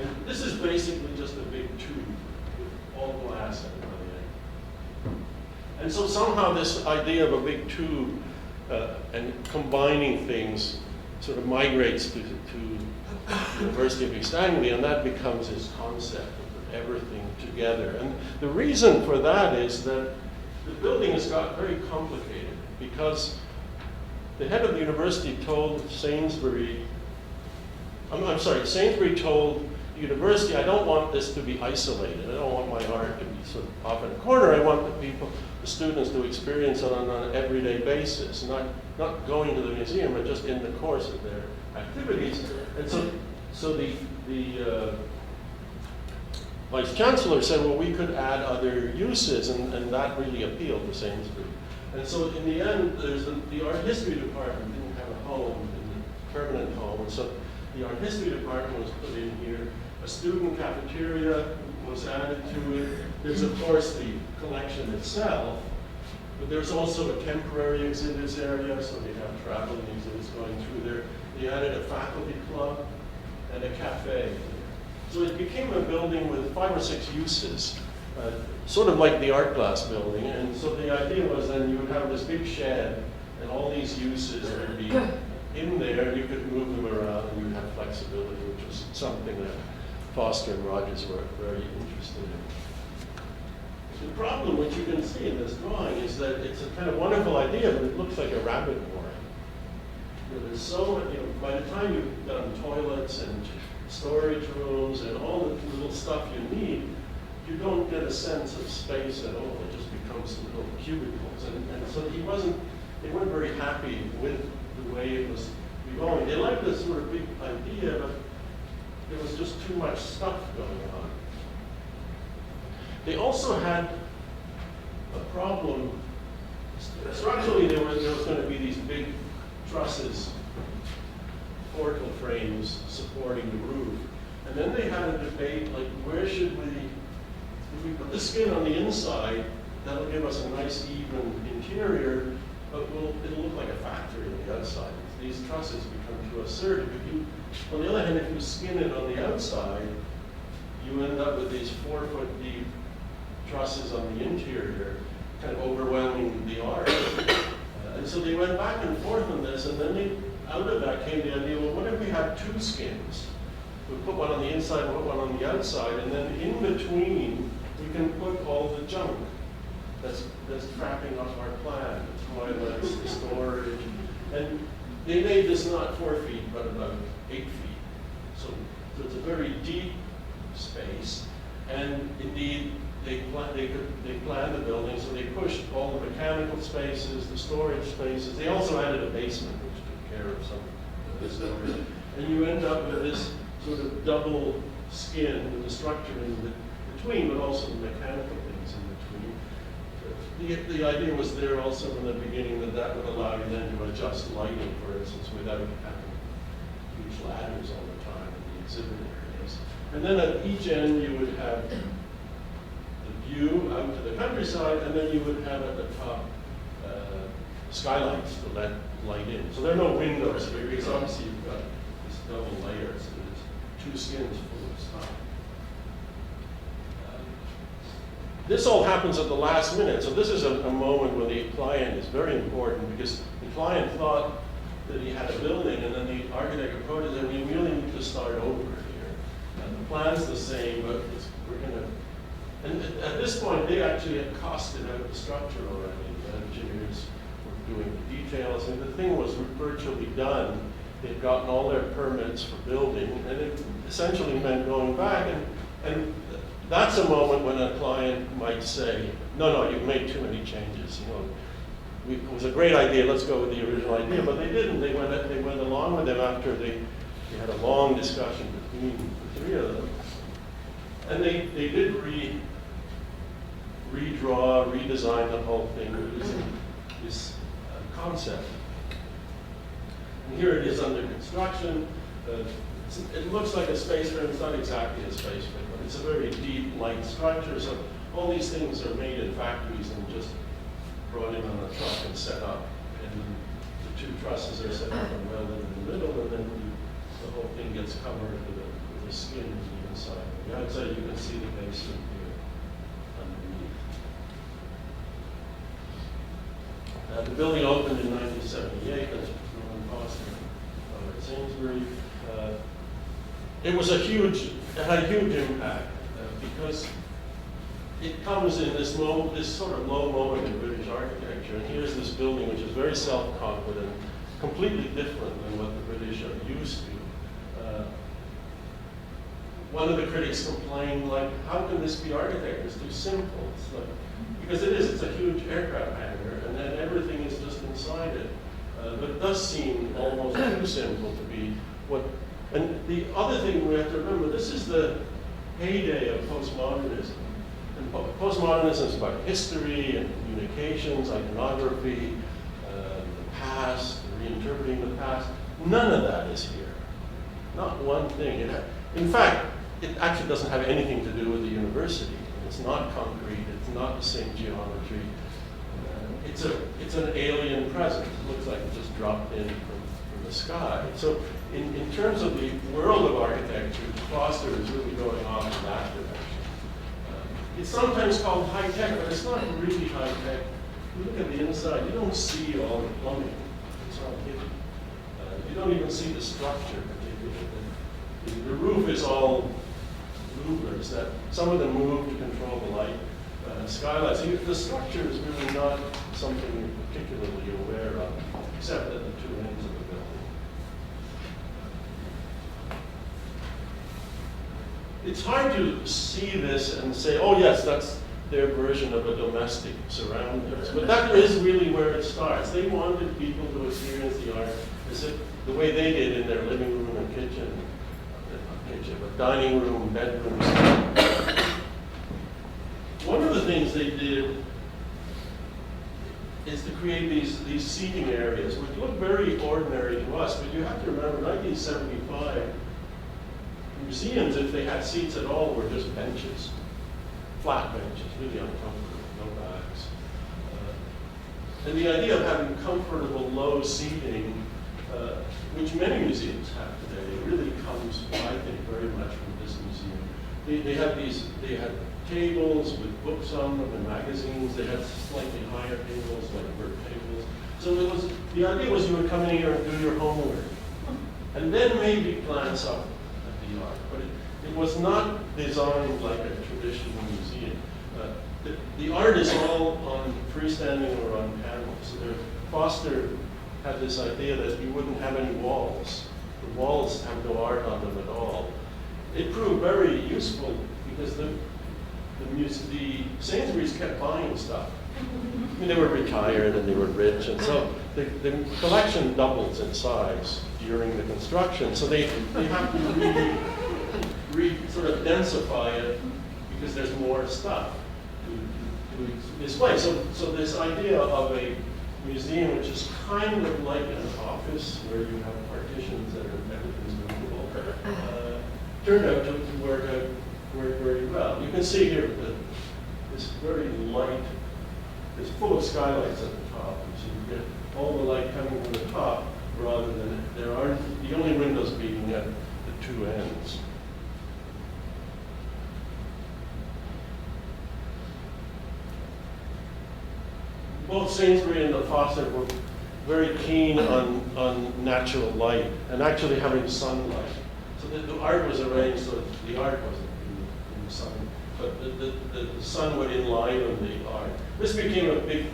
And this is basically just a big tube with all glass at the end. And so somehow this idea of a big tube and combining things sort of migrates to University of East Anglia, and that becomes his concept of everything together. And the reason for that is that the building has got very complicated because the head of the university told Sainsbury, Sainsbury told the university, I don't want this to be isolated. I don't want my art to be sort of off in a corner. I want the students to experience it on an everyday basis, not going to the museum, but just in the course of their activities. And so the vice chancellor said, well, we could add other uses, and that really appealed to Sainsbury. And so in the end, the art history department didn't have a home, a permanent home, and so the art history department was put in here. A student cafeteria was added to it. There's, of course, the collection itself, but there's also a temporary exhibits area, so they have traveling exhibits going through there. They added a faculty club and a cafe. So it became a building with 5 or 6 uses. sort of like the art glass building. And so the idea was then you would have this big shed, and all these uses would be in there, and you could move them around, and you had flexibility, which was something that Foster and Rogers were very interested in. The problem, which you can see in this drawing, is that it's a kind of wonderful idea, but it looks like a rabbit warren. There's so many, by the time you've done toilets and storage rooms and all the little stuff you need, you don't get a sense of space at all. It just becomes little cubicles. And so they weren't very happy with the way it was going. They liked this sort of big idea, but there was just too much stuff going on. They also had a problem. Structurally, there was going to be these big trusses, portal frames supporting the roof. And then they had a debate, like, where should we, if we put the skin on the inside, that'll give us a nice, even interior, but it'll look like a factory on the outside. These trusses become too assertive. On the other hand, if you skin it on the outside, you end up with these 4-foot deep trusses on the interior, kind of overwhelming the art. And so they went back and forth on this, and then out of that came the idea, well, what if we had 2 skins? We put one on the inside, put one on the outside, and then in between, we can put all the junk that's trapping up our plan, the toilets, the storage. And they made this not 4 feet, but about 8 feet. So it's a very deep space. And indeed, they planned the building, so they pushed all the mechanical spaces, the storage spaces. They also added a basement, which took care of some of the storage. And you end up with this sort of double skin with the structure in between, but also the mechanical things in between. The idea was there also from the beginning that would allow you then to adjust lighting, for instance, without having huge ladders all the time in the exhibit areas. And then at each end you would have view out to the countryside, and then you would have at the top skylights to let light in. So there are no windows here, because obviously you've got this double layer, so there's 2 skins full of stuff. This all happens at the last minute, so this is a moment when the client is very important, because the client thought that he had a building, and then the architect approached and we really need to start over here. And the plan's the same, but we're going to. And at this point, they actually had costed out the structure already. The engineers were doing the details, and the thing was virtually done. They'd gotten all their permits for building, and it essentially meant going back. And that's a moment when a client might say, no, you've made too many changes. It was a great idea, let's go with the original idea, but they didn't. They went along with it after they had a long discussion between the 3 of them. And they did redraw, redesign the whole thing using this concept. And here it is under construction. It looks like a space frame. It's not exactly a space frame, but it's a very deep, light structure. So all these things are made in factories and just brought in on a truck and set up. And the 2 trusses are set up and welded in the middle, and then the whole thing gets covered with a skin on the inside. On the outside, you can see the basement here underneath. The building opened in 1978. That's Norman Foster, Sainsbury. It had a huge impact because it comes in this sort of low moment in British architecture. And here's this building which is very self-confident, completely different than what the British are used to. One of the critics complained, like, how can this be architecture? It's too simple. It's like, because it's a huge aircraft hangar, and then everything is just inside it. But it does seem almost too simple to be what. And the other thing we have to remember, this is the heyday of postmodernism. And postmodernism is about history and communications, iconography, the past, reinterpreting the past. None of that is here. Not one thing. In fact, it actually doesn't have anything to do with the university. It's not concrete. It's not the same geometry. It's an alien presence. It looks like it just dropped in from the sky. So in terms of the world of architecture, Foster is really going off in that direction. It's sometimes called high-tech, but it's not really high-tech. You look at the inside, you don't see all the plumbing. It's all hidden. You don't even see the structure particularly. The roof is all louvers that some of them move to control the light. Skylights. So the structure is really not something you're particularly aware of, except at the two ends of the building. It's hard to see this and say, oh yes, that's their version of a domestic surroundings. But that is really where it starts. They wanted people to experience the art as if the way they did in their living room and kitchen, not kitchen, but dining room, bedrooms. One of the things they did is to create these seating areas, which look very ordinary to us, but you have to remember, 1975, museums, if they had seats at all, were just benches, flat benches, really uncomfortable, no backs. And the idea of having comfortable, low seating, which many museums have today, really comes, I think, very much from this museum. They had tables with books on them and magazines. They had slightly higher tables, like work tables. So the idea was you would come in here and do your homework, and then maybe glance up at the art. But it was not designed like a traditional museum. The art is all on freestanding or on panels. So Foster had this idea that you wouldn't have any walls. The walls have no art on them at all. It proved very useful because the Sainsbury's kept buying stuff. I mean, they were retired and they were rich, and so the collection doubles in size during the construction. So they have to really sort of densify it because there's more stuff to display. So this idea of a museum, which is kind of like an office where you have partitions that are everything's movable, turned out to work out very well. You can see here that this very light, it's full of skylights at the top, so you get all the light coming from the top rather than there aren't the only windows being at the two ends. Both Sainsbury and the Foster were very keen on natural light and actually having sunlight. So the art was arranged so that the art wasn't in the sun, but the sun would enliven the art. This became a big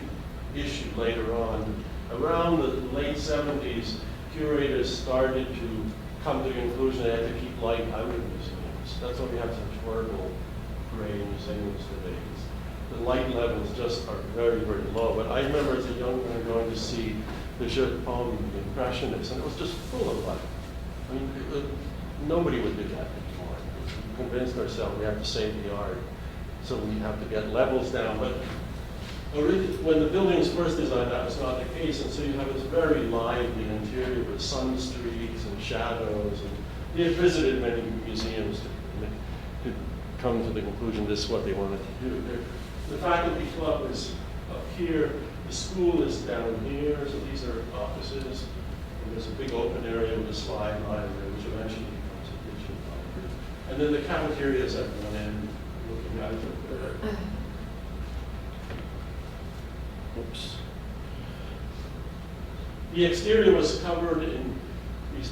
issue later on. Around the late 70s, curators started to come to the conclusion they had to keep light out of museums. That's why we have such horrible gray museums today. The light levels just are very, very low. But I remember as a young man going to see the Jeu de Paume, the Impressionists, and it was just full of light. I mean, nobody would do that anymore. We convinced ourselves we have to save the art, so we have to get levels down. But when the building was first designed, that was not the case, and so you have this very lively interior with sun streaks and shadows. And we have visited many museums to come to the conclusion this is what they wanted to do. The faculty club is up here, the school is down here, so these are offices. And there's a big open area with a slide library, which eventually becomes a kitchen library. And then the cafeteria is at one end, looking out at there. Oops. The exterior was covered in these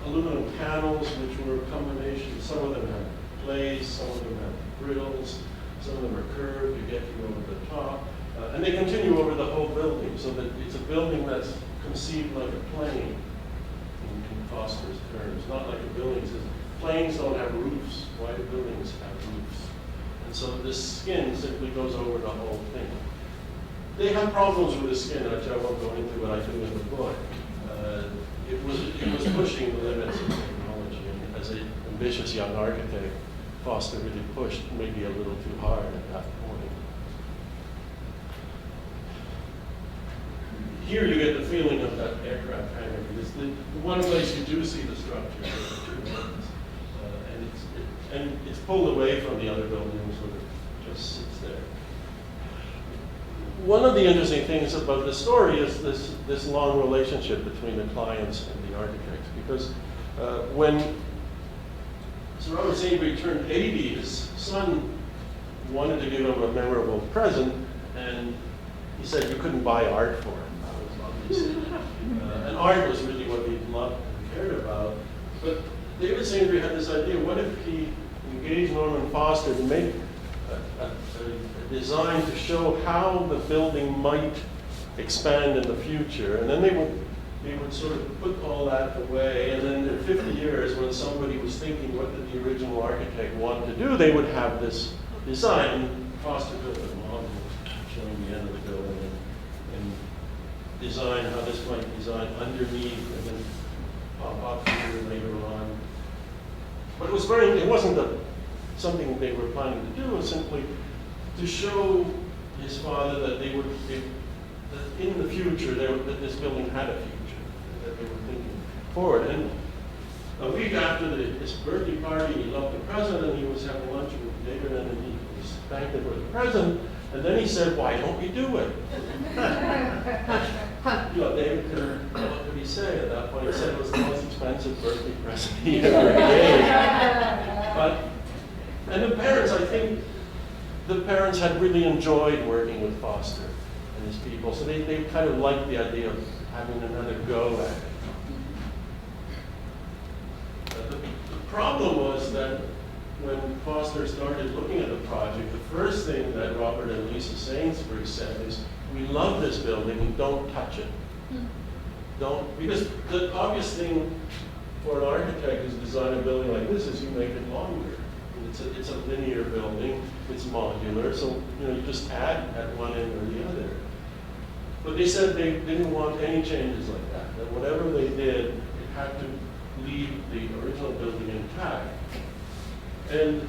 aluminum panels, which were a combination. Some of them had glaze, some of them had grills. Some of them are curved to get you over the top. And they continue over the whole building, so that it's a building that's conceived like a plane, in Foster's terms. Not like a building. He says, planes don't have roofs. Why do buildings have roofs? And so this skin simply goes over the whole thing. They have problems with the skin, which I won't go into, but I do in the book. It was pushing the limits of technology, and as an ambitious young architect, Foster really pushed maybe a little too hard at that point. Here you get the feeling of that aircraft hangar, because the one place you do see the structure is the two ends. And it's pulled away from the other buildings, where it just sits there. One of the interesting things about this story is this long relationship between the clients and the architects, because when Sir Robert Sainsbury turned 80, his son wanted to give him a memorable present, and he said you couldn't buy art for him. That was obviously. And art was really what he loved and cared about. But David Sainsbury had this idea, what if he engaged Norman Foster to make a design to show how the building might expand in the future, and then they would sort of put all that away, and then in 50 years, when somebody was thinking what did the original architect want to do, they would have this design. And Foster built a model showing the end of the building and design how this might design underneath and then pop up here later on. But it wasn't something they were planning to do. It was simply to show his father that that in the future, that this building had a future, that they were thinking forward. And a week after his birthday party, he loved the present, and he was having lunch with David, and he was thankful for the present. And then he said, "Why don't we do it?" David, what could he say at that point? He said it was the most expensive birthday present he ever gave. And the parents, I think, the parents had really enjoyed working with Foster and his people, so they kind of liked the idea of having another go at it. The problem was that when Foster started looking at the project, the first thing that Robert and Lisa Sainsbury said is, "We love this building, don't touch it." Because the obvious thing for an architect who's designing a building like this is you make it longer. It's a linear building, it's modular, so you just add at one end or the other. But they said they didn't want any changes like that, that whatever they did, it had to leave the original building intact. And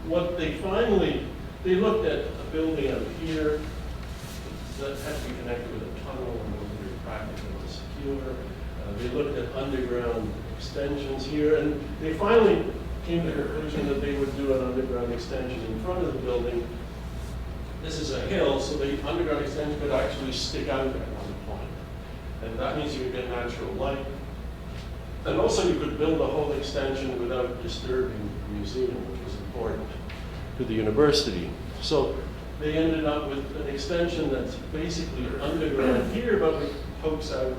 what they looked at a building out here that had to be connected with a tunnel and was very practical and secure. They looked at underground extensions here, and they finally came to the conclusion that they would do an underground extension in front of the building. This is a hill, so the underground extension could actually stick out at one point. And that means you would get natural light. And also you could build a whole extension without disturbing the museum, which was important to the university. So they ended up with an extension that's basically underground here, but it pokes out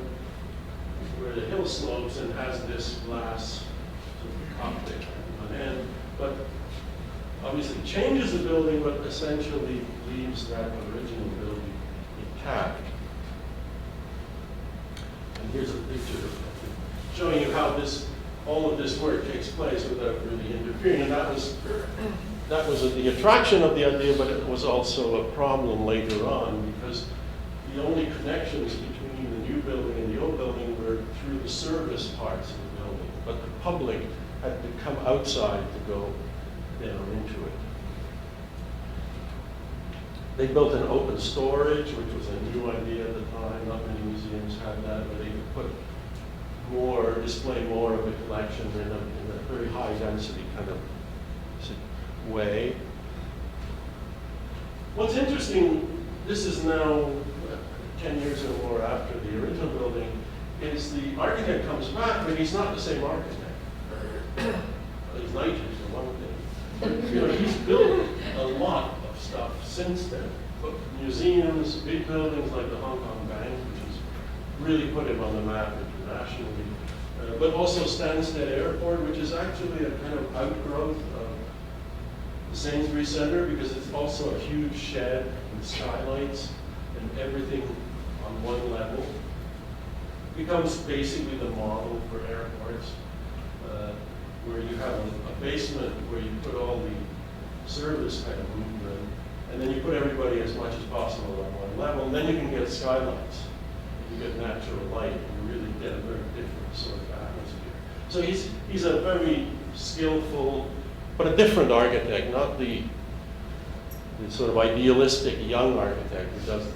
where the hill slopes and has this glass sort of optic on end. But obviously changes the building, but essentially leaves that original building intact. And here's a picture showing you how all of this work takes place without really interfering. And that was the attraction of the idea, but it was also a problem later on because the only connections between the new building and the old building were through the service parts of the building. But the public had to come outside to go down into it. They built an open storage, which was a new idea at the time. Not many museums had that, where they could display more of the collection in a very high density kind of way. What's interesting, this is now 10 years or more after the original building, is the architect comes back, but he's not the same architect. He's lighter for one thing. He's built a lot of stuff since then. Museums, big buildings like the Hong Kong Bank, which has really put him on the map internationally. But also Stansted Airport, which is actually a kind of outgrowth of the Sainsbury Center because it's also a huge shed with skylights and everything on one level. Becomes basically the model for airports, where you have a basement where you put all the service kind of movement, and then you put everybody as much as possible on one level, and then you can get skylights. You get natural light, and you really get a very different sort of atmosphere. So he's a very skillful, but a different architect, not the sort of idealistic young architect who does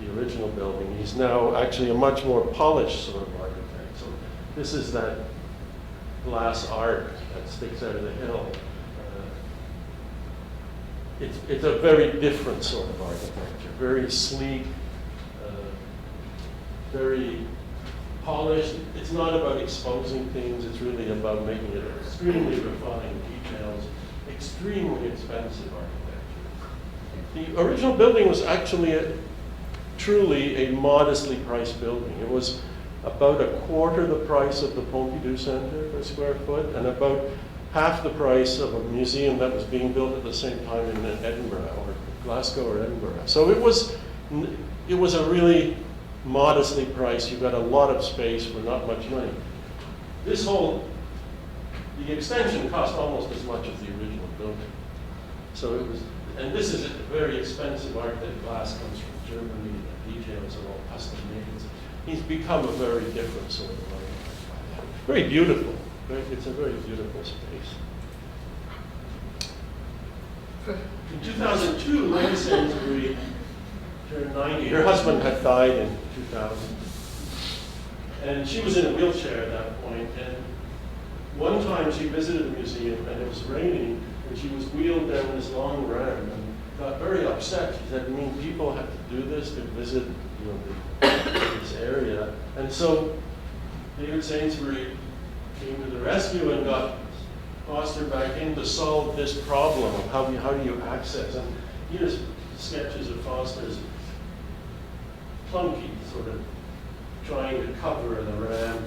the original building. He's now actually a much more polished sort of architect. So this is that glass arc that sticks out of the hill. It's a very different sort of architecture, very sleek, very polished. It's not about exposing things, it's really about making it extremely refined details, extremely expensive architecture. The original building was actually truly a modestly priced building. It was about a quarter the price of the Pompidou Centre per square foot, and about half the price of a museum that was being built at the same time in Edinburgh, or Glasgow or Edinburgh. So it was a really modestly priced. You got a lot of space for not much money. The extension cost almost as much as the original building. So it was, and this is a very expensive art. That glass comes from Germany. The details are all custom made. He's become a very different sort of artist. Very beautiful. It's a very beautiful space. In 2002, Lynn Sainsbury turned 90. Her husband had died in 2000. And she was in a wheelchair at that point. And one time she visited the museum and it was raining and she was wheeled down this long ramp and got very upset. She said, I mean, people have to do this to visit, this area. And so David Sainsbury came to the rescue and got Foster back in to solve this problem of how do you access. And here's sketches of Foster's clunky sort of trying to cover the ramp,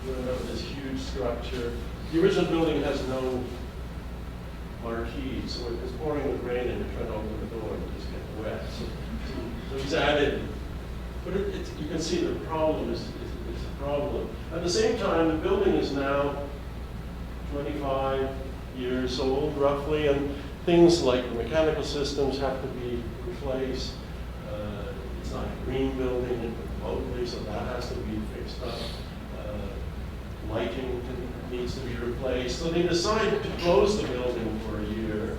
doing up this huge structure. The original building has no marquee, so it was pouring with rain and you're trying to open the door and just get wet. So he's added, but you can see the problem is a problem. At the same time, the building is now 25 years old, roughly, and things like the mechanical systems have to be replaced. It's not a green building remotely, so that has to be fixed up. Lighting needs to be replaced. So they decided to close the building for a year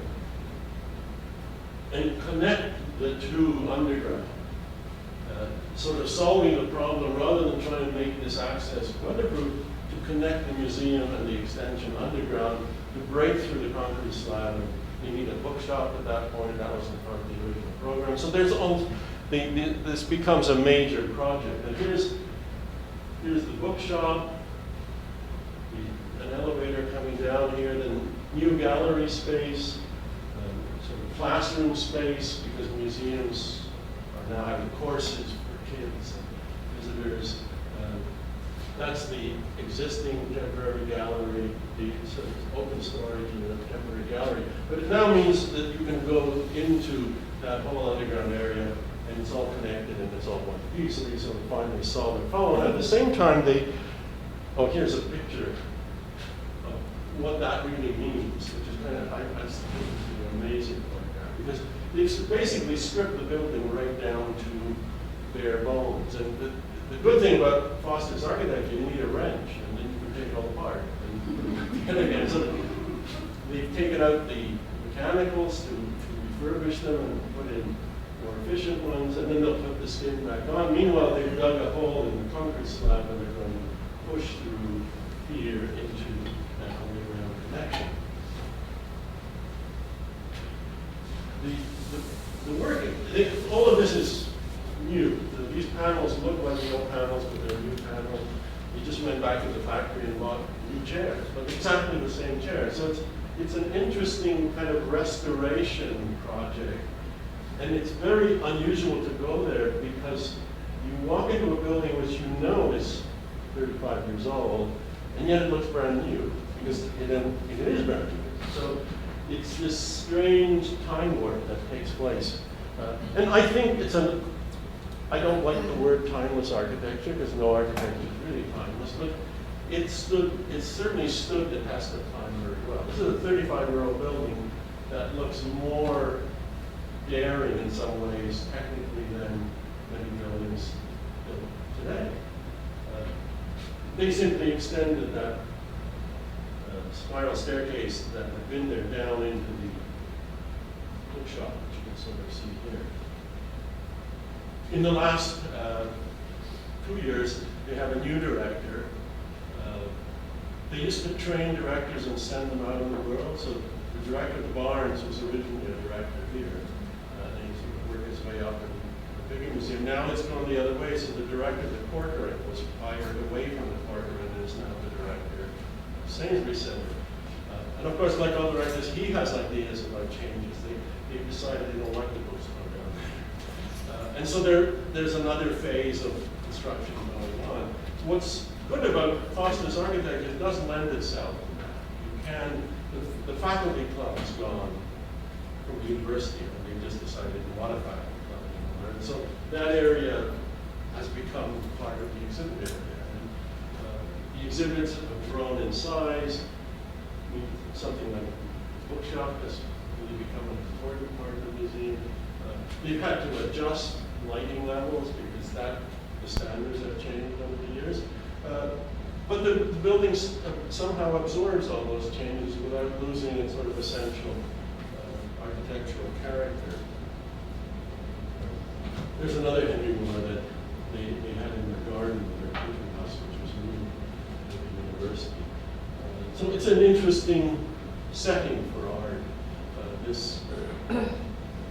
and connect the two underground, sort of solving the problem rather than trying to make this access weatherproof, to connect the museum and the extension underground to break through the concrete slab. And you need a bookshop at that point, and that wasn't part of the original program. So there's all, this becomes a major project. And here's the bookshop, an elevator coming down here, then new gallery space, sort of classroom space, because museums are now having courses for kids and visitors. That's the existing temporary gallery, so it's open storage in a temporary gallery. But it now means that you can go into that whole underground area and it's all connected and it's all one piece. So they sort of finally solve the problem. And at the same time, here's a picture of what that really means, which is kind of, I think it's an amazing photograph, because they've basically stripped the building right down to bare bones. And the good thing about Foster's architecture, you need a wrench, and then you can take it all apart. And again, so they've taken out the mechanicals to refurbish them and put in more efficient ones, and then they'll put the skin back on. Meanwhile, they've dug a hole in the concrete slab, and they're going to push through here into that underground connection. The work, all of this is new. These panels look like the old panels, but they're new panels. You just went back to the factory and bought new chairs, but exactly the same chairs. So it's an interesting kind of restoration project. And it's very unusual to go there because you walk into a building which you know is 35 years old, and yet it looks brand new because it is brand new. So it's this strange time warp that takes place. And I think I don't like the word timeless architecture because no architecture is really timeless, but it certainly stood the test of time very well. This is a 35-year-old building that looks more daring in some ways technically than many buildings built today. They simply extended that spiral staircase that had been there down into the bookshop, which you can sort of see here. In the last 2 years, they have a new director. They used to train directors and send them out in the world. So the director of the Barnes was originally a director here. And he sort of worked his way up in the bigger museum. Now it's gone the other way. So the director of the Corcoran was hired away from the Corcoran and is now the director of Sainsbury Centre. And of course, like other writers, he has ideas about changes. They've decided they don't like the books going down. And so there's another phase of construction going on. What's good about Foster's architecture is it does lend itself to that. You can, the faculty club is gone from the university, and they just decided to modify it. And so that area has become part of the exhibit area. And, the exhibits have grown in size. Something like a bookshop has really become an important part of the museum. They've had to adjust lighting levels because the standards have changed over the years. But the building somehow absorbs all those changes without losing its sort of essential architectural character. There's another Henry Moore that they had in their garden, their country house, which was moved to the university. So it's an interesting setting for art. This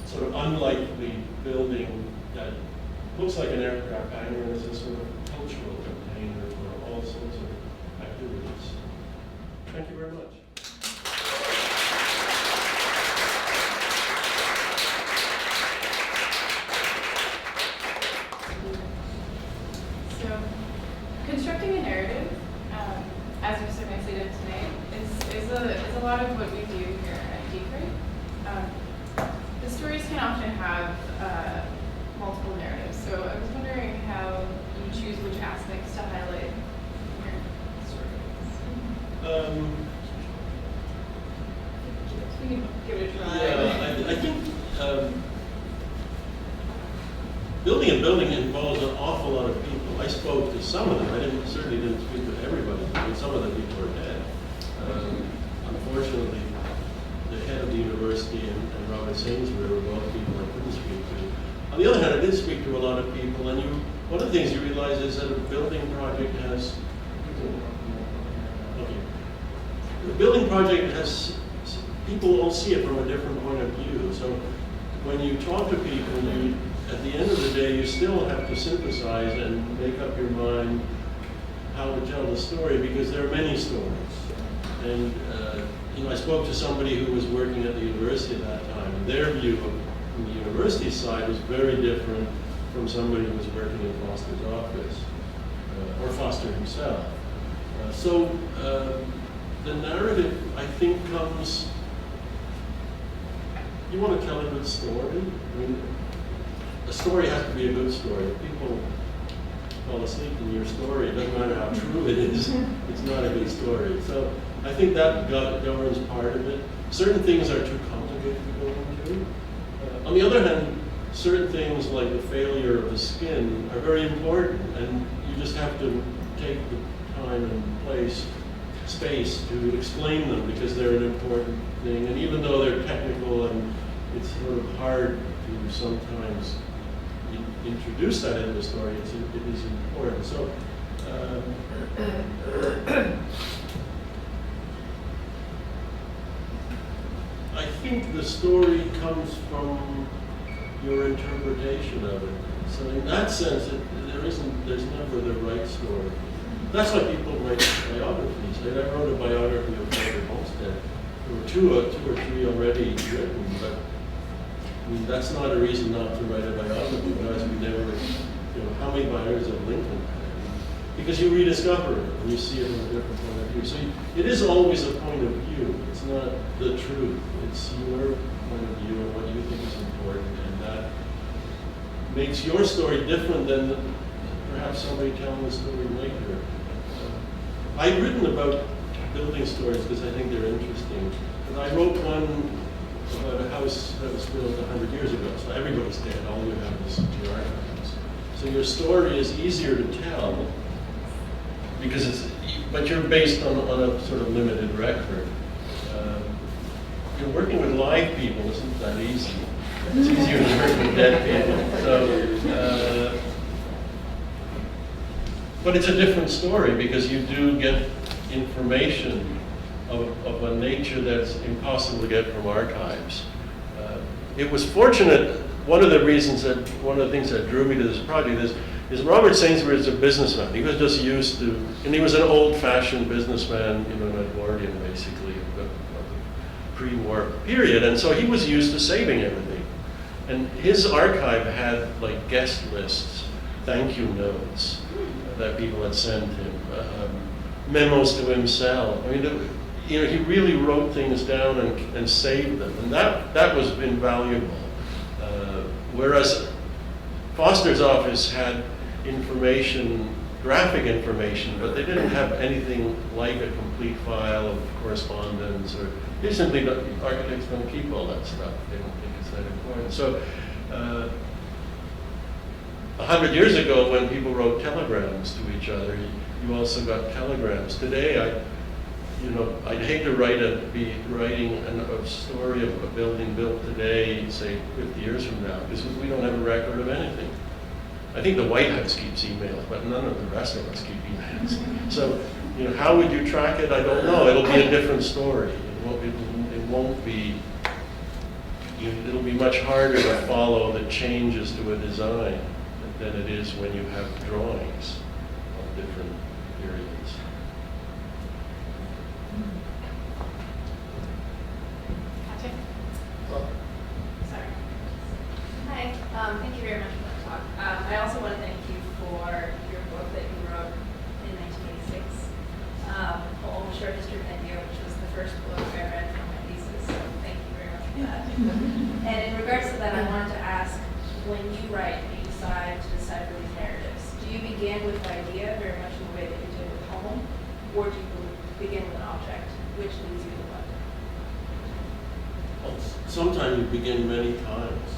sort of unlikely building that looks like an aircraft hangar is a sort of cultural container for all sorts of activities. Thank you very much. So, constructing a narrative, as you so nicely did tonight, is a lot of what we do here at Decree. The stories can often have multiple narratives, so I was wondering how you choose which aspects to highlight in your stories. We can give it a try. Yeah, I think building a building involves an awful lot of people. I spoke to some of them. I certainly didn't speak to everybody, but some of the people are dead. Unfortunately, the head of the university and Robert Sainsbury were both people I couldn't speak to. On the other hand, I did speak to a lot of people, and one of the things you realize is that a building project has, the building project has, people all see it from a different point of view. So when you talk to people, at the end of the day, you still have to synthesize and make up your mind how to tell the story, because there are many stories. And I spoke to somebody who was working at the university at that time, and their view from the university side was very different from somebody who was working in Foster's office, or Foster himself. So the narrative, I think, comes, you want to tell a good story. I mean, a story has to be a good story. If people fall asleep in your story, it doesn't matter how true it is, it's not a good story. So I think that governs part of it. Certain things are too complicated to go into. On the other hand, certain things like the failure of the skin are very important, and you just have to take the time and space to explain them, because they're an important thing. And even though they're technical and it's sort of hard to sometimes introduce that into the story, it is important. So I think the story comes from your interpretation of it. So in that sense, there's never the right story. That's why people write biographies. I wrote a biography of Frederick Homestead. There were two or three already written, but I mean, that's not a reason not to write a biography, because we never, how many biographies of Lincoln? Because you rediscover it and you see it from a different point of view. So it is always a point of view. It's not the truth. It's your point of view and what you think is important, and that makes your story different than perhaps somebody telling the story later. I've written about building stories because I think they're interesting. And I wrote one about a house that was built 100 years ago, so everybody's dead. All you have is your archives. So your story is easier to tell because but you're based on a sort of limited record. You're working with live people isn't that easy. It's easier to work with dead people. So, but it's a different story because you do get information of a nature that's impossible to get from archives. It was fortunate, one of the things that drew me to this project is Robert Sainsbury is a businessman. He was just used to, and he was an old-fashioned businessman, an Edwardian basically, of pre-war period, and so he was used to saving everything. And his archive had like guest lists, thank you notes that people had sent him, memos to himself. I mean, he really wrote things down and saved them, and that was invaluable. Whereas Foster's office had information, graphic information, but they didn't have anything like a complete file of correspondence, or they simply don't, architects don't keep all that stuff. They don't think it's that important. So 100 years ago, when people wrote telegrams to each other, you also got telegrams. Today, I'd hate to be writing a story of a building built today, say 50 years from now, because we don't have a record of anything. I think the White House keeps emails, but none of the rest of us keep emails. So, how would you track it? I don't know. It'll be a different story. It won't be. It'll be much harder to follow the changes to a design than it is when you have drawings of different periods. Sorry. Hi, thank you very much for that talk. I also want to thank you for your book that you wrote in 1986, Home Short History of India, which was the first book I read for my thesis, so thank you very much for that. And in regards to that, I wanted to ask, when you write and you decide to decipher these narratives, do you begin with an idea very much in the way that you did with Home, or do you begin with an object, which leads you to what? Well, sometimes you begin many times.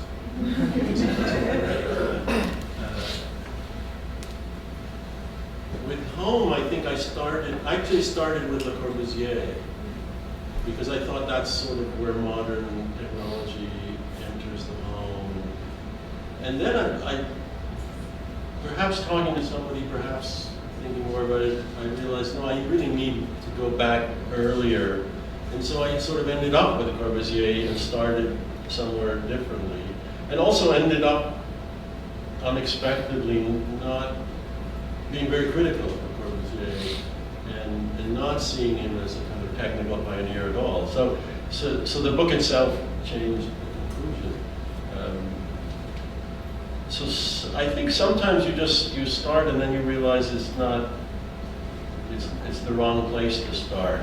With Home, I think I actually started with Le Corbusier, because I thought that's sort of where modern technology enters the home. And then I perhaps talking to somebody, perhaps thinking more about it, I realized, no, I really need to go back earlier. And so I sort of ended up with Corbusier and started somewhere differently. And also ended up unexpectedly not being very critical of Corbusier and not seeing him as a kind of technical pioneer at all. So the book itself changed the conclusion. So I think sometimes you start and then you realize it's the wrong place to start.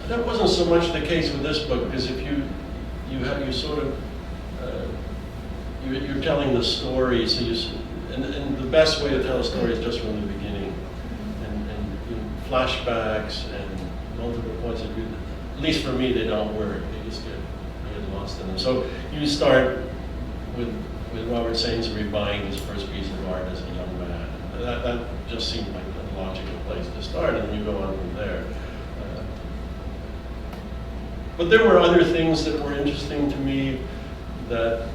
That wasn't so much the case with this book, because if you're telling the story, so and the best way to tell a story is just from the beginning, and flashbacks and multiple points of view. At least for me, they don't work. They just get lost in them. So you start with Robert Sainsbury buying his first piece of art as a young man. That just seemed like a logical place to start, and then you go on from there. But there were other things that were interesting to me. That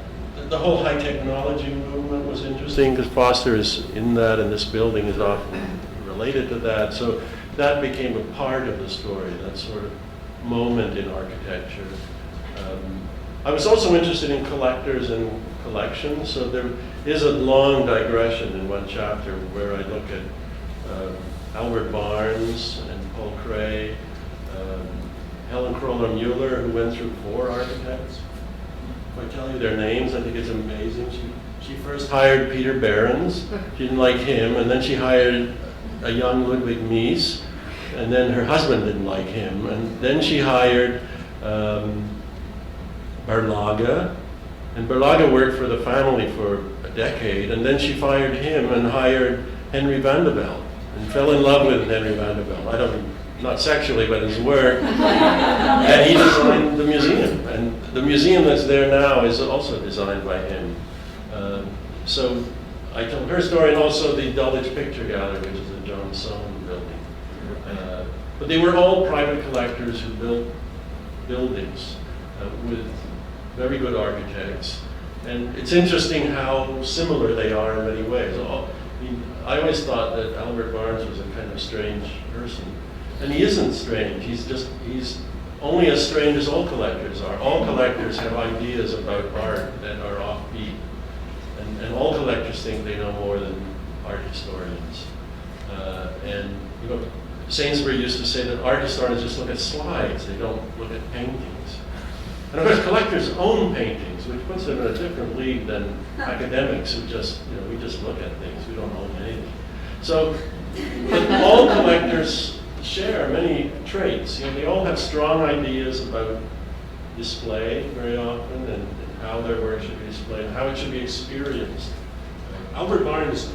the whole high technology movement was interesting, because Foster is in that, and this building is often related to that. So that became a part of the story, that sort of moment in architecture. I was also interested in collectors and collections. So there is a long digression in one chapter where I look at Albert Barnes and Paul Cray, Helen Kroller-Mueller, who went through 4 architects. If I tell you their names, I think it's amazing. She first hired Peter Behrens. She didn't like him, and then she hired a young Ludwig Mies, and then her husband didn't like him, and then she hired Berlage, and Berlage worked for the family for a decade, and then she fired him and hired Henry van de Velde, and fell in love with Henry van de Velde. Not sexually, but his work. And he designed the museum. And the museum that's there now is also designed by him. So I told her story, and also the Dulwich Picture Gallery, which is a John Soane building. But they were all private collectors who built buildings with very good architects. And it's interesting how similar they are in many ways. I always thought that Albert Barnes was a kind of strange person. And he isn't strange. He's only as strange as all collectors are. All collectors have ideas about art that are offbeat. And all collectors think they know more than art historians. And Sainsbury used to say that art historians just look at slides, they don't look at paintings. And of course, collectors own paintings, which puts them in a different league than academics who just, we just look at things, we don't own anything. So, but all collectors share many traits. They all have strong ideas about display very often, and how their work should be displayed, and how it should be experienced. Albert Barnes,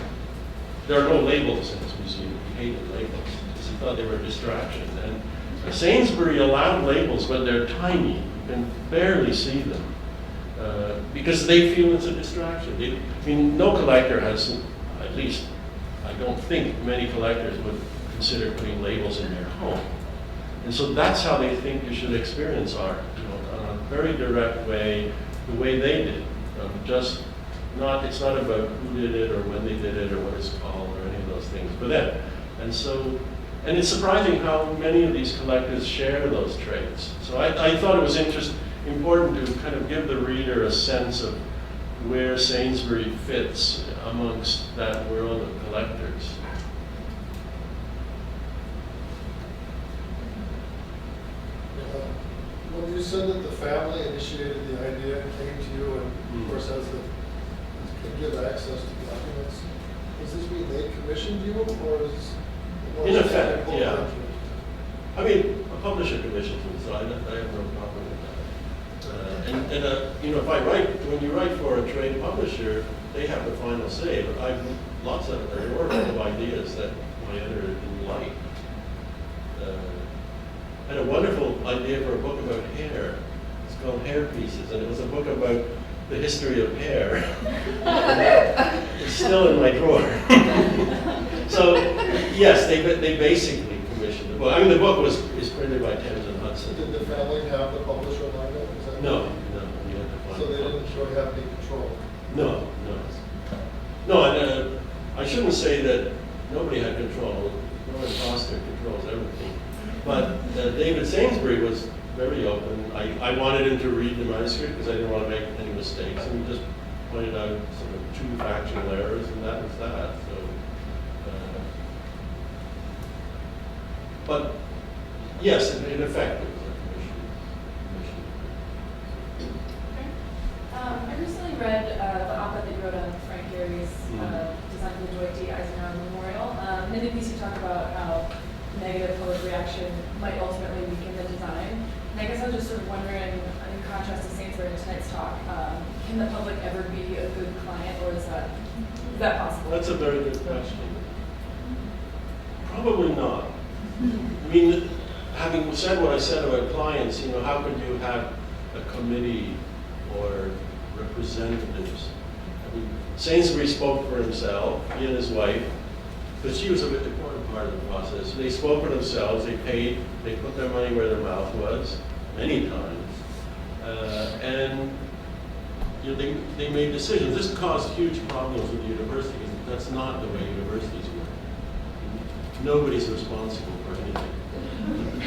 there are no labels in his museum. He hated labels because he thought they were a distraction. And Sainsbury allowed labels, but they're tiny. You can barely see them because they feel it's a distraction. No collector has, at least I don't think many collectors would consider putting labels in their home. And so that's how they think you should experience art, in a very direct way, the way they did. It's not about who did it or when they did it or what it's called or any of those things for them. And it's surprising how many of these collectors share those traits. So I thought it was important to kind of give the reader a sense of where Sainsbury fits amongst that world of collectors. Well, you said that the family initiated the idea and came to you, and of course has can give access to documents. Does this mean they commissioned you, or is it in effect, yeah. I mean, a publisher commissions me, so I have no problem with that. When you write for a trade publisher, they have the final say. But I've lots of ideas that my editor didn't like. I had a wonderful idea for a book about hair. It's called Hair Pieces, and it was a book about the history of hair. It's still in my drawer. So, yes, they basically commissioned the book. I mean, the book is printed by Thames and Hudson. Did the family have the publisher lined up? Is that No, you had to find So they the didn't publisher. really have any control? No, and I shouldn't say that nobody had control. Norman Foster controls everything. But David Sainsbury was very open. I wanted him to read the manuscript because I didn't want to make any mistakes, and he just pointed out sort of 2 factual errors, and that was that. So, but yes, in effect, it was a commission. I recently read the op-ed that you wrote on Frank Gehry's design for the Dwight D. Eisenhower Memorial. In the piece you talk about how negative public reaction might ultimately weaken the design. And I guess I was just sort of wondering, in contrast to Sainsbury in tonight's talk, can the public ever be a good client, or is that possible? That's a very good question. Probably not. I mean, having said what I said about clients, how could you have a committee or representatives? I mean, Sainsbury spoke for himself, he and his wife, but she was a bit important part of the process. They spoke for themselves, they paid, they put their money where their mouth was, many times. And they made decisions. This caused huge problems with universities. That's not the way universities work. Nobody's responsible for anything.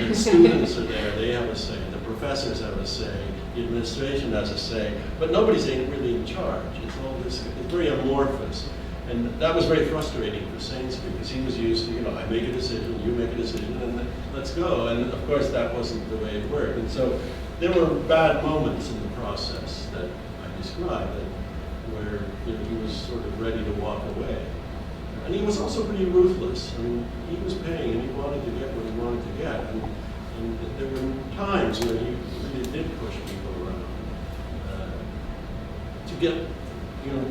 The students are there, they have a say, the professors have a say, the administration has a say, but nobody's really in charge. It's all this, it's very amorphous. And that was very frustrating for Sainsbury because he was used to, I make a decision, you make a decision, and then let's go. And of course, that wasn't the way it worked. And so there were bad moments in the process that I described, where he was sort of ready to walk away. And he was also pretty ruthless. I mean, he was paying, and he wanted to get what he wanted to get. And there were times where he really did push people around to get,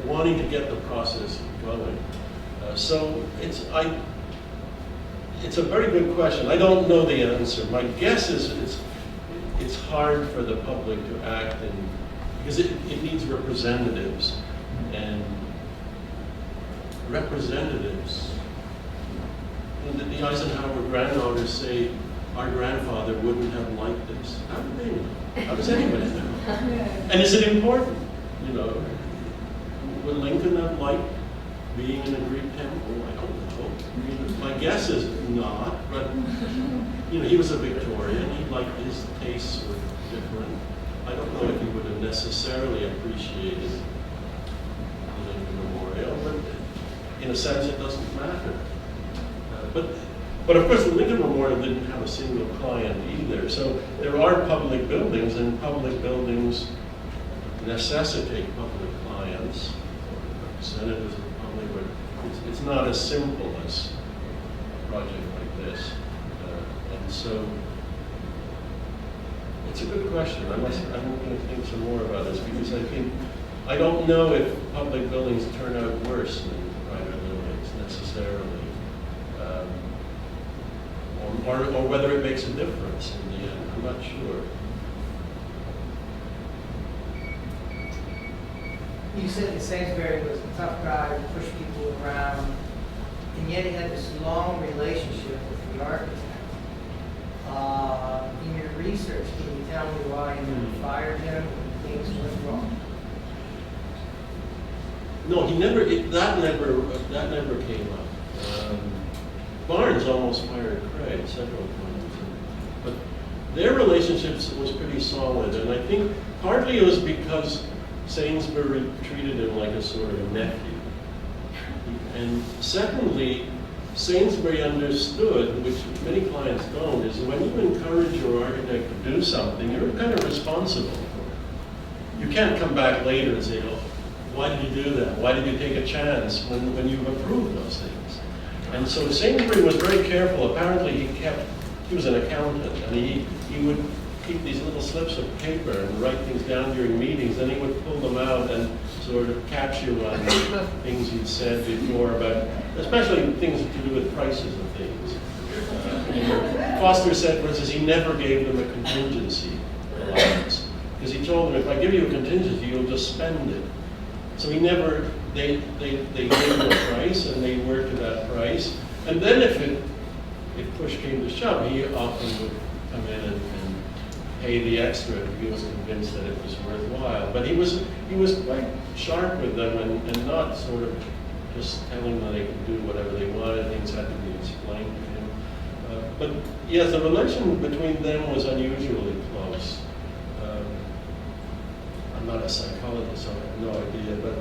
wanting to get the process going. So it's a very good question. I don't know the answer. My guess is it's hard for the public to act because it needs representatives, and representatives. The Eisenhower granddaughters say our grandfather wouldn't have liked this. How do they know? How does anybody know? And is it important? Would Lincoln have liked being in a Greek temple? I don't know. I mean, my guess is not, but he was a Victorian. He liked his tastes were different. I don't know if he would have necessarily appreciated the Lincoln Memorial, but in a sense it doesn't matter. But But of course, the Lincoln Memorial didn't have a single client either. So there are public buildings, and public buildings necessitate public clients, representatives of the public, but it's not as simple as a project like this. And so it's a good question. I'm going to think some more about this, because I don't know if public buildings turn out worse than private buildings necessarily. Or whether it makes a difference in the end. I'm not sure. You said that Sainsbury was a tough guy, pushed people around, and yet he had this long relationship with the architect. In your research, can you tell me why you fired him when things went wrong? No, that never came up. Barnes almost fired Craig several times, but their relationship was pretty solid, and I think partly it was because Sainsbury treated him like a sort of nephew, and secondly, Sainsbury understood, which many clients don't, is when you encourage your architect to do something, you're kind of responsible for it. You can't come back later and say, oh, why did you do that? Why did you take a chance when you've approved those things? And so Sainsbury was very careful. Apparently he was an accountant, and he would keep these little slips of paper and write things down during meetings, and he would pull them out and sort of catch you on things he'd said before about, especially things to do with prices of things. Foster said, for instance, he never gave them a contingency allowance, because he told them, if I give you a contingency, you'll just spend it. So he never, they gave him a price, and they worked to that price. And then if push came to shove, he often would come in and pay the extra if he was convinced that it was worthwhile. But he was quite sharp with them, and not sort of just telling them they could do whatever they wanted. Things had to be explained to him. But yes, the relation between them was unusually close. I'm not a psychologist, so I have no idea, but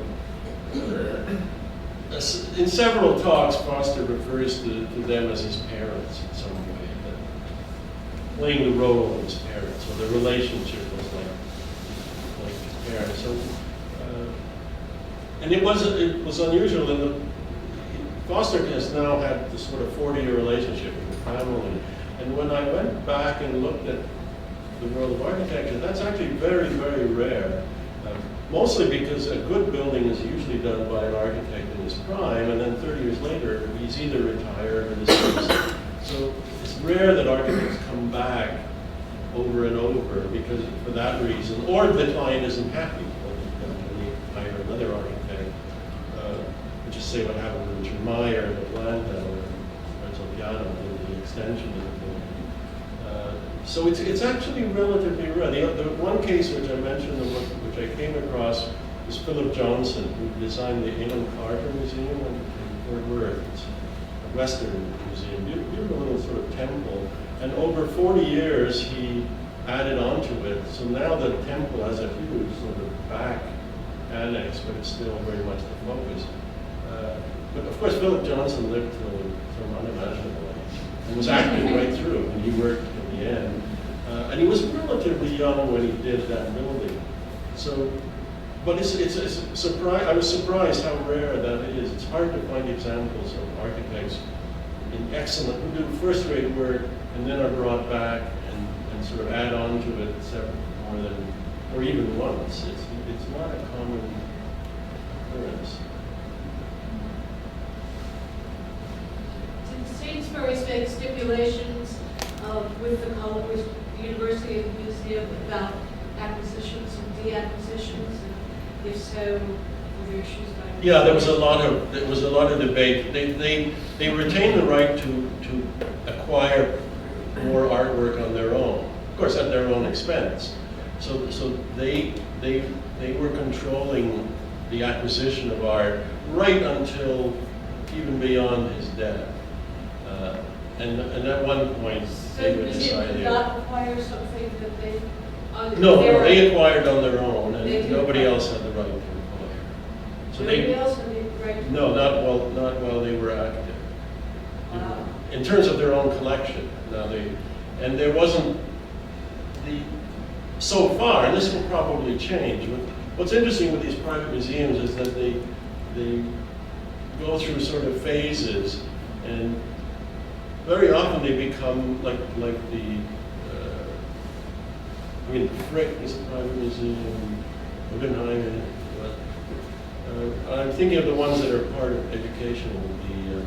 in several talks, Foster refers to them as his parents in some way, that playing the role of his parents, or the relationship was like his parents. So, and it was unusual. And Foster has now had this sort of 40-year relationship with the family, and when I went back and looked at the world of architecture, that's actually very, very rare. Mostly because a good building is usually done by an architect in his prime, and then 30 years later, he's either retired or deceased. So it's rare that architects come back over and over because for that reason, or the client isn't happy when they hire another architect. Which is, say, what happened with Richard Meyer in Atlanta, or Renzo Piano did the extension of the building. So it's actually relatively rare. The one case which I mentioned, which I came across, was Philip Johnson, who designed the Aaron Carter Museum in Fort Worth. It's a Western museum, beautiful little sort of temple. And over 40 years, he added onto it. So now the temple has a huge sort of back annex, but it's still very much the focus. But of course, Philip Johnson lived till some unimaginable age and was acting right through, and he worked till the end. And he was relatively young when he did that building. So, but it's a surprise. I was surprised how rare that is. It's hard to find examples of architects in excellent, who do first-rate work and then are brought back and sort of add on to it more than, or even once. It's not a common occurrence. Sainsbury's made stipulations with the University of Museum about acquisitions and de-acquisitions, and if so, were there issues by? Yeah, there was a lot of debate. They retained the right to acquire more artwork on their own, of course, at their own expense. So they were controlling the acquisition of art right until even beyond his death. And at one point, they would decide. So did not acquire something that they? No, they acquired on their own, and nobody else had the right to acquire. So nobody else had the right to? No, not while they were active. Wow. in terms of their own collection. Now and there wasn't so far, and this will probably change, but what's interesting with these private museums is that they go through sort of phases, and very often they become like the, Frick is a private museum, Guggenheim, I'm thinking of the ones that are part of education, the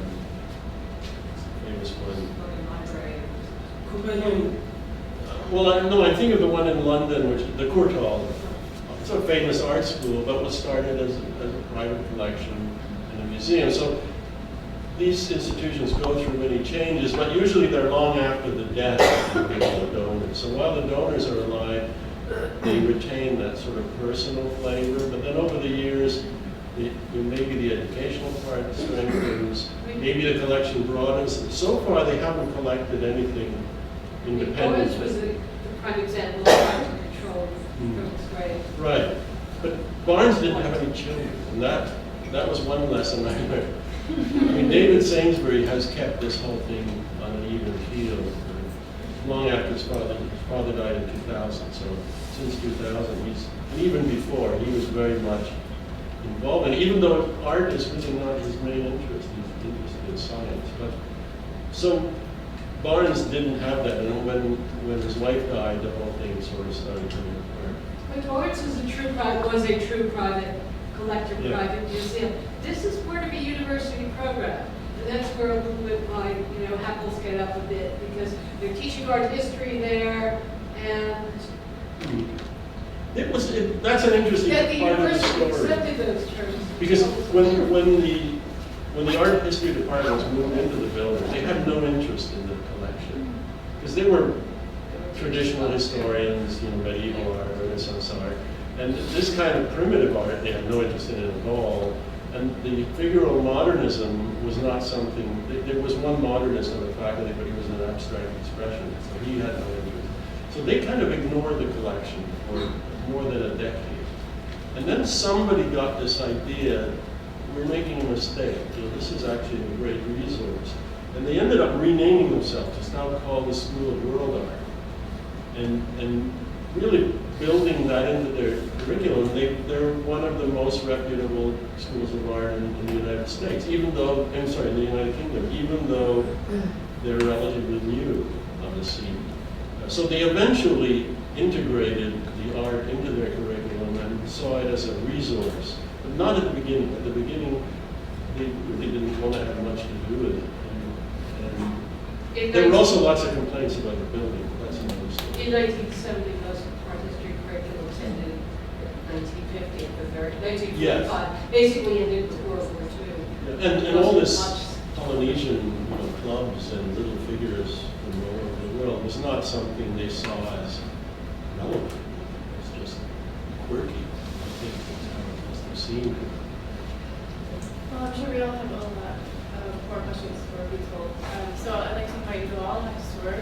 famous one. Well, I'm thinking of the one in London, which is the Courtauld. It's a famous art school, but was started as a private collection in a museum. So these institutions go through many changes, but usually they're long after the death of the donors. So while the donors are alive, they retain that sort of personal flavor, but then over the years, maybe the educational part strengthens, maybe the collection broadens. So far, they haven't collected anything independently. Owens was the prime example of private control from its grave. Right, but Barnes didn't have any children, and that was one lesson I learned. I mean, David Sainsbury has kept this whole thing on an even keel long after his father died in 2000. So since 2000, and even before, he was very much involved. And even though art is really not his main interest, he's interested in science. But so Barnes didn't have that, and when his wife died, the whole thing sort of started coming apart. But Lawrence was a true private collector, Yeah. private museum. This is part of a university program. And that's where a little bit my, hackles get up a bit, because they're teaching art history there, and That's an interesting yeah, the part of the university story. accepted those terms. Because when the art history departments moved into the building, they had no interest in the collection. Because they were traditional historians, medieval art, Renaissance art. And this kind of primitive art, they had no interest in it at all. And the figural modernism was not something, there was one modernist on the faculty, but he was an abstract expressionist, so he had no interest. So they kind of ignored the collection for more than a decade. And then somebody got this idea, we're making a mistake, this is actually a great resource. And they ended up renaming themselves. It's now called the School of World Art. And really building that into their curriculum, they're one of the most reputable schools of art in the United States, in the United Kingdom, even though they're relatively new on the scene. So they eventually integrated the art into their curriculum and saw it as a resource, but not at the beginning. At the beginning, they really didn't want to have much to do with it. And there were also lots of complaints about the building. That's another story. In 1970, most art history curriculums ended in 1950, at the very, 1945, Yes. basically ended with World War II. Yeah, and all this Polynesian clubs and little figures from all over the world was not something they saw as relevant. It was just quirky. I think that's how it must have seemed. Well, I'm sure we all have more questions for Witold. So I'd like to invite you all next door to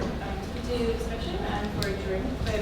continue the discussion and for a drink. But